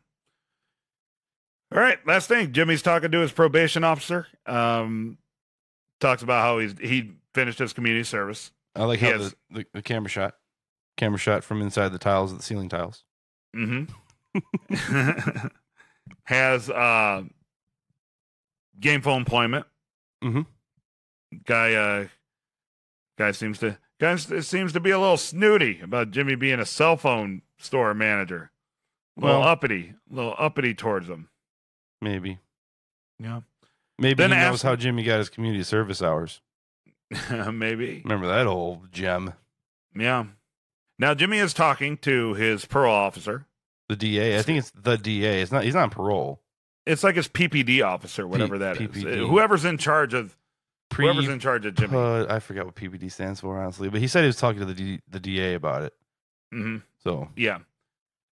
All right. Last thing. Jimmy's talking to his probation officer. Talks about how he finished his community service. I like He how has- the camera shot from inside the tiles of the ceiling tiles. Mm-hmm. Has gainful employment. Mhm. Guy seems to be a little snooty about Jimmy being a cell phone store manager. A little Well- uppity towards him. Maybe. Yeah. Maybe Then he knows ask- how Jimmy got his community service hours. Maybe. Remember that old gem. Yeah. Now Jimmy is talking to his parole officer. The DA. I think it's the DA. It's not. He's not on parole. It's like his PPD officer, whatever that is. PPD. Whoever's in charge of Jimmy. I forgot what PPD stands for, honestly. But he said he was talking to the DA about it. hmm So, Yeah.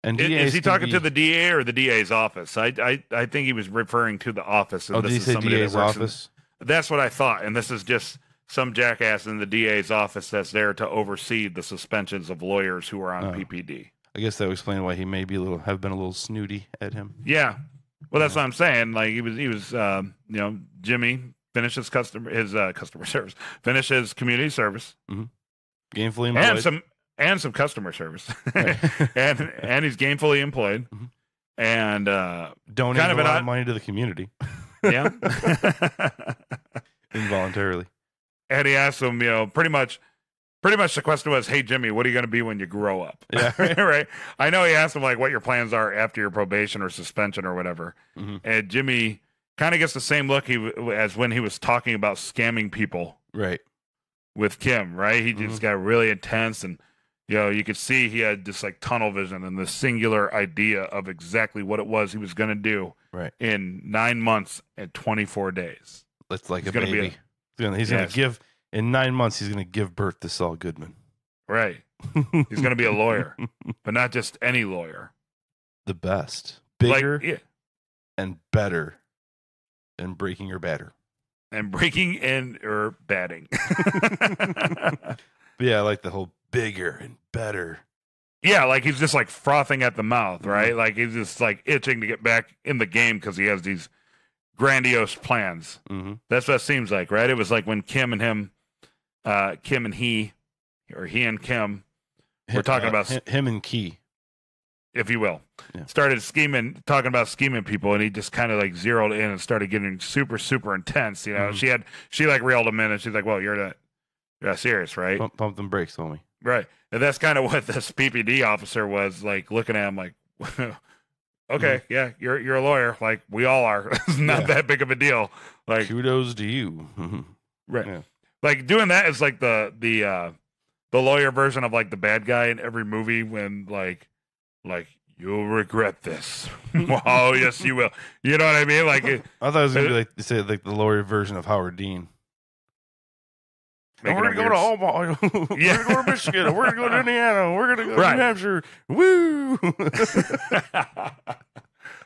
and Is he DAs can talking be- to the DA or the DA's office? I think he was referring to the office. And Oh, this did he is say somebody that DA's works in- office? That's what I thought. And this is just some jackass in the DA's office that's there to oversee the suspensions of lawyers who are on Oh. PPD. I guess that would explain why he may be have been a little snooty at him. Yeah. Well, that's what I'm saying. Like he was Jimmy finished his customer service, finished his community service, Gainfully and employed. some customer service, Right. and he's gainfully employed, Mhm. and Donated kind of a an lot odd- of money to the community yeah. involuntarily. And he asked him, pretty much the question was, "Hey Jimmy, what are you going to be when you grow up?" Yeah. Right. I know he asked him like what your plans are after your probation or suspension or whatever, Mhm. and Jimmy kind of gets the same look as when he was talking about scamming people Right. with Kim. Right. He Mm-hmm. just got really intense, and you could see he had this like tunnel vision and this singular idea of exactly what it was he was going to do Right. in 9 months and 24 days. It's like He's a gonna be baby. He's Yes. gonna give in 9 months. He's gonna give birth to Saul Goodman. Right. He's going to be a lawyer, but not just any lawyer. The best, bigger Like, yeah. and better, and breaking or batter. And breaking and or batting. But yeah, I like the whole bigger and better. Yeah, like he's just like frothing at the mouth, right? Like he's just like itching to get back in the game because he has these grandiose plans. Mm-hmm. That's what it seems like, right? It was like when Kim and he, or he and Kim, We're talking about- him and Key. if you will, Yeah. started talking about scheming people, and he just kind of like zeroed in and started getting super, super intense. Mhm. She like reeled him in, and she's like, "Well, you're not serious, right?" Pump them brakes, homie. Right. And that's kind of what this PPD officer was like looking at him like, okay, yeah, you're a lawyer, like we all are. It's not that big of a deal. Like kudos to you. right, Yeah. like doing that is like the lawyer version of like the bad guy in every movie when like you'll regret this. Oh yes, you will. You know what I mean? Like I thought it was gonna be like they say like the lawyer version of Howard Dean. And we're gonna go to Omaha. We're Yeah. gonna go to Michigan. We're gonna go to Indiana. We're gonna go to Right. New Hampshire. Woo!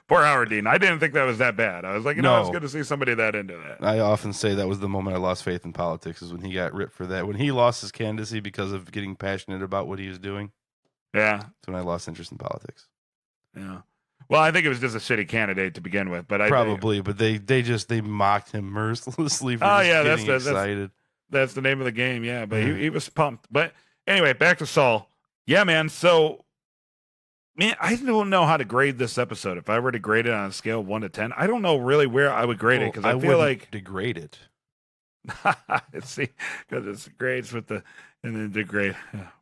Poor Howard Dean. I didn't think that was that bad. I was like, it's No. good to see somebody that into that. I often say that was the moment I lost faith in politics, is when he got ripped for that. When he lost his candidacy because of getting passionate about what he was doing, Yeah, that's when I lost interest in politics. yeah. Well, I think it was just a shitty candidate to begin with, but Probably, but they mocked him mercilessly for Oh, just yeah, getting that's excited. that's the name of the game. Yeah, but Yeah. he was pumped. But anyway, back to Saul. Yeah, man. So, man, I don't know how to grade this episode. If I were to grade it on a scale of 1 to 10, I don't know really where I would grade it because I feel wouldn't like degrade it. see, because it's grades with the and then degrade.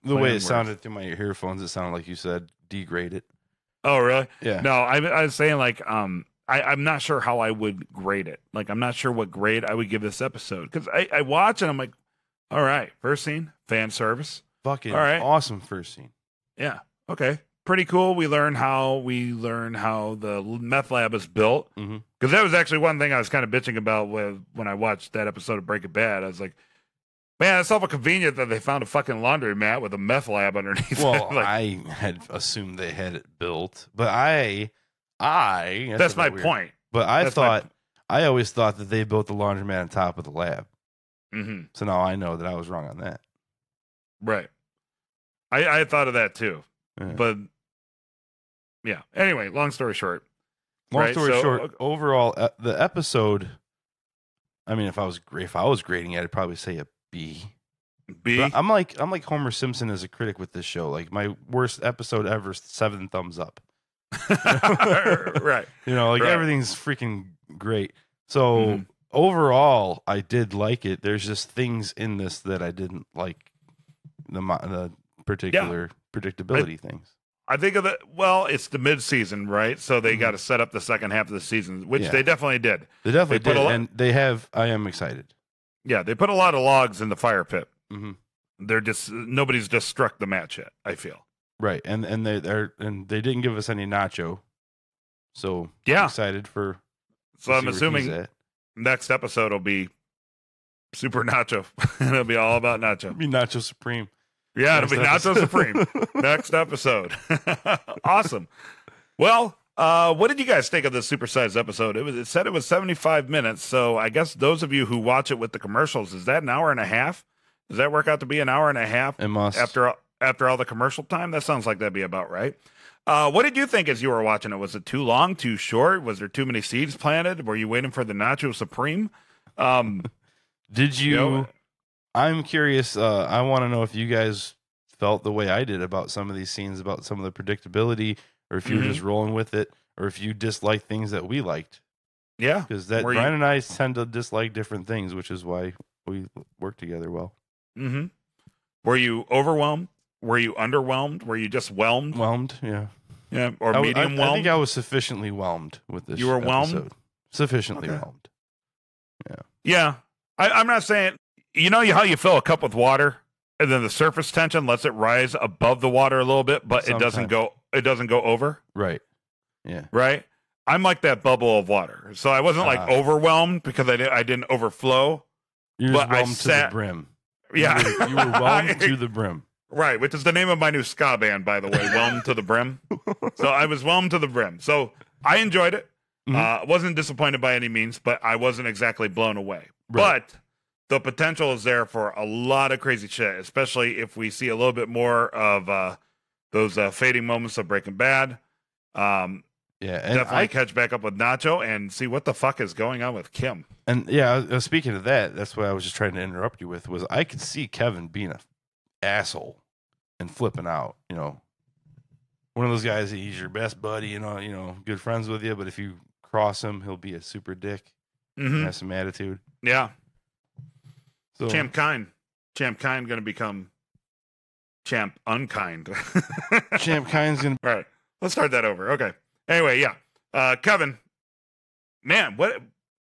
The way it sounded through my earphones, it sounded like you said degrade it. Oh, really? Yeah. No, I was saying like I'm not sure how I would grade it. Like I'm not sure what grade I would give this episode because I watch and I'm like, all right, first scene, fan service. Fucking All right. awesome first scene. Yeah. Okay. Pretty cool. We learn how the meth lab is built because Mhm. that was actually one thing I was kind of bitching about when I watched that episode of Breaking Bad. I was like, man, it's awful convenient that they found a fucking laundromat with a meth lab underneath. Well, it. Like, I had assumed they had it built, but that's my point. But I always thought that they built the laundromat on top of the lab. Hmm. So now I know that I was wrong on that. Right. I thought of that too, Yeah. but yeah. Anyway, long story short. Long right, story so- short, overall, the episode. I mean, if I was grading it, I'd probably say a B. B. But I'm like Homer Simpson as a critic with this show. Like my worst episode ever, 7 thumbs up. Right. You know, like Right. everything's freaking great. So Mhm. overall, I did like it. There's just things in this that I didn't like. The particular predictability things. I think of it's the mid-season, right? So they got to set up the second half of the season, which Yeah. they definitely did. They definitely They put did, a lot- and they have. I am excited. Yeah, they put a lot of logs in the fire pit. Mhm. Nobody's just struck the match yet, I feel. Right, and they didn't give us any nacho, so Yeah. I'm excited for. So to I'm see where assuming he's at. next episode will be Super Nacho. It'll be all about Nacho. Be Nacho Supreme. Yeah, it'll be Next Nacho episode. Supreme. Next episode. Awesome. Well, what did you guys think of this supersized episode? It said it was 75 minutes, so I guess those of you who watch it with the commercials, is that an hour and a half? Does that work out to be an hour and a half It must. after all the commercial time? That sounds like that'd be about right. What did you think as you were watching it? Was it too long, too short? Was there too many seeds planted? Were you waiting for the Nacho Supreme? Did you? know- I'm curious. I want to know if you guys felt the way I did about some of these scenes, about some of the predictability, or if you were Mhm. just rolling with it, or if you disliked things that we liked. Yeah. Because that Were you- Brian and I tend to dislike different things, which is why we work together well. Mm-hmm. Were you overwhelmed? Were you underwhelmed? Were you just whelmed? Whelmed, yeah. Yeah, or I medium think whelmed? I was sufficiently whelmed with this. You were whelmed? episode. Sufficiently Okay. whelmed. Yeah, I'm not saying. You know how you fill a cup with water, and then the surface tension lets it rise above the water a little bit, but it doesn't go. It doesn't go over. Right. Yeah. Right. I'm like that bubble of water, so I wasn't like overwhelmed because I didn't overflow. You're But just I whelmed to the sat- brim. Yeah, You were whelmed to the brim. Right, which is the name of my new ska band, by the way, Whelmed to the Brim. So I was whelmed to the brim. So I enjoyed it. Mhm. Wasn't disappointed by any means, but I wasn't exactly blown away. Right. But the potential is there for a lot of crazy shit, especially if we see a little bit more of those fading moments of Breaking Bad. Yeah. And Definitely catch back up with Nacho and see what the fuck is going on with Kim. Speaking of that, that's what I was just trying to interrupt you with, was I could see Kevin being a asshole and flipping out, you know. One of those guys that he's your best buddy, you know, good friends with you, but if you cross him, he'll be a super dick. Mm-hmm. Have some attitude. Yeah. So Champ Kind going to become Champ Unkind. Champ Kind's gonna Right. Let's start that over. Okay. Anyway, yeah. Kevin, man,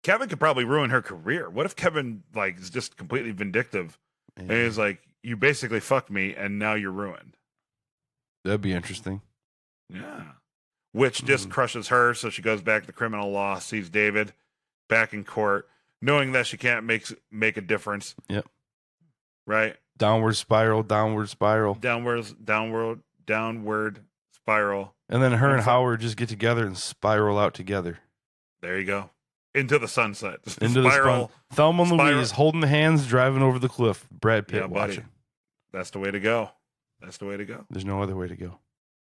Kevin could probably ruin her career. What if Kevin like is just completely vindictive and is like, you basically fucked me and now you're ruined? That'd be interesting. Yeah. Which just crushes her, so she goes back to criminal law, sees David back in court, knowing that she can't make a difference. Yep. Right? Downward spiral, downward spiral. Downward spiral. And then her and Howard just get together and spiral out together. There you go. Into the sunset. Into spiral. the Thelma and Louise holding the hands, driving over the cliff. Brad Pitt watching. That's the way to go. That's the way to go. There's no other way to go.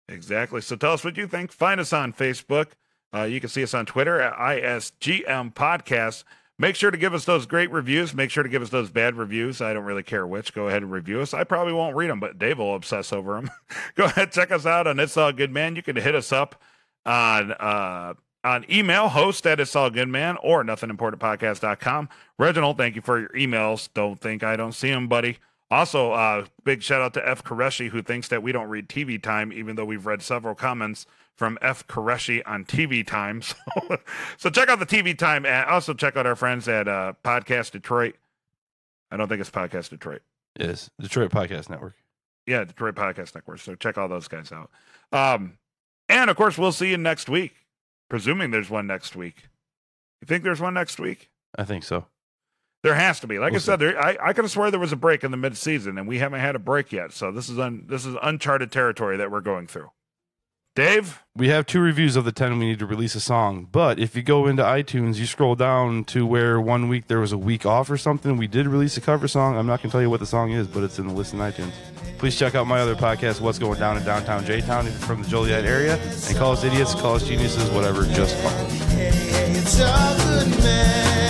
Exactly. So tell us what you think. Find us on Facebook. You can see us on Twitter at ISGM Podcast. Make sure to give us those great reviews. Make sure to give us those bad reviews. I don't really care which. Go ahead and review us. I probably won't read them, but Dave will obsess over them. Go ahead, check us out on It's All Good Man. You can hit us up on email, host@itsallgoodman or nothingimportantpodcast.com. Reginald, thank you for your emails. Don't think I don't see them, buddy. Also, big shout out to F. Qureshi, who thinks that we don't read TV Time, even though we've read several comments from F. Qureshi on TV Time. So check out the TV Time. Also check out our friends at Podcast Detroit. I don't think it's Podcast Detroit. It is. Detroit Podcast Network. Yeah, Detroit Podcast Network. So check all those guys out. And, of course, we'll see you next week, presuming there's one next week. You think there's one next week? I think so. There has to be. Like I said, I could have sworn there was a break in the mid-season, and we haven't had a break yet. So this is uncharted territory that we're going through. Dave? We have 2 reviews of the 10 we need to release a song. But if you go into iTunes, you scroll down to where 1 week there was a week off or something. We did release a cover song. I'm not going to tell you what the song is, but it's in the list in iTunes. Please check out my other podcast, What's Going Down in Downtown J-Town, if you're from the Joliet area. And call us idiots, call us geniuses, whatever, just call us. Hey, it's all good, man.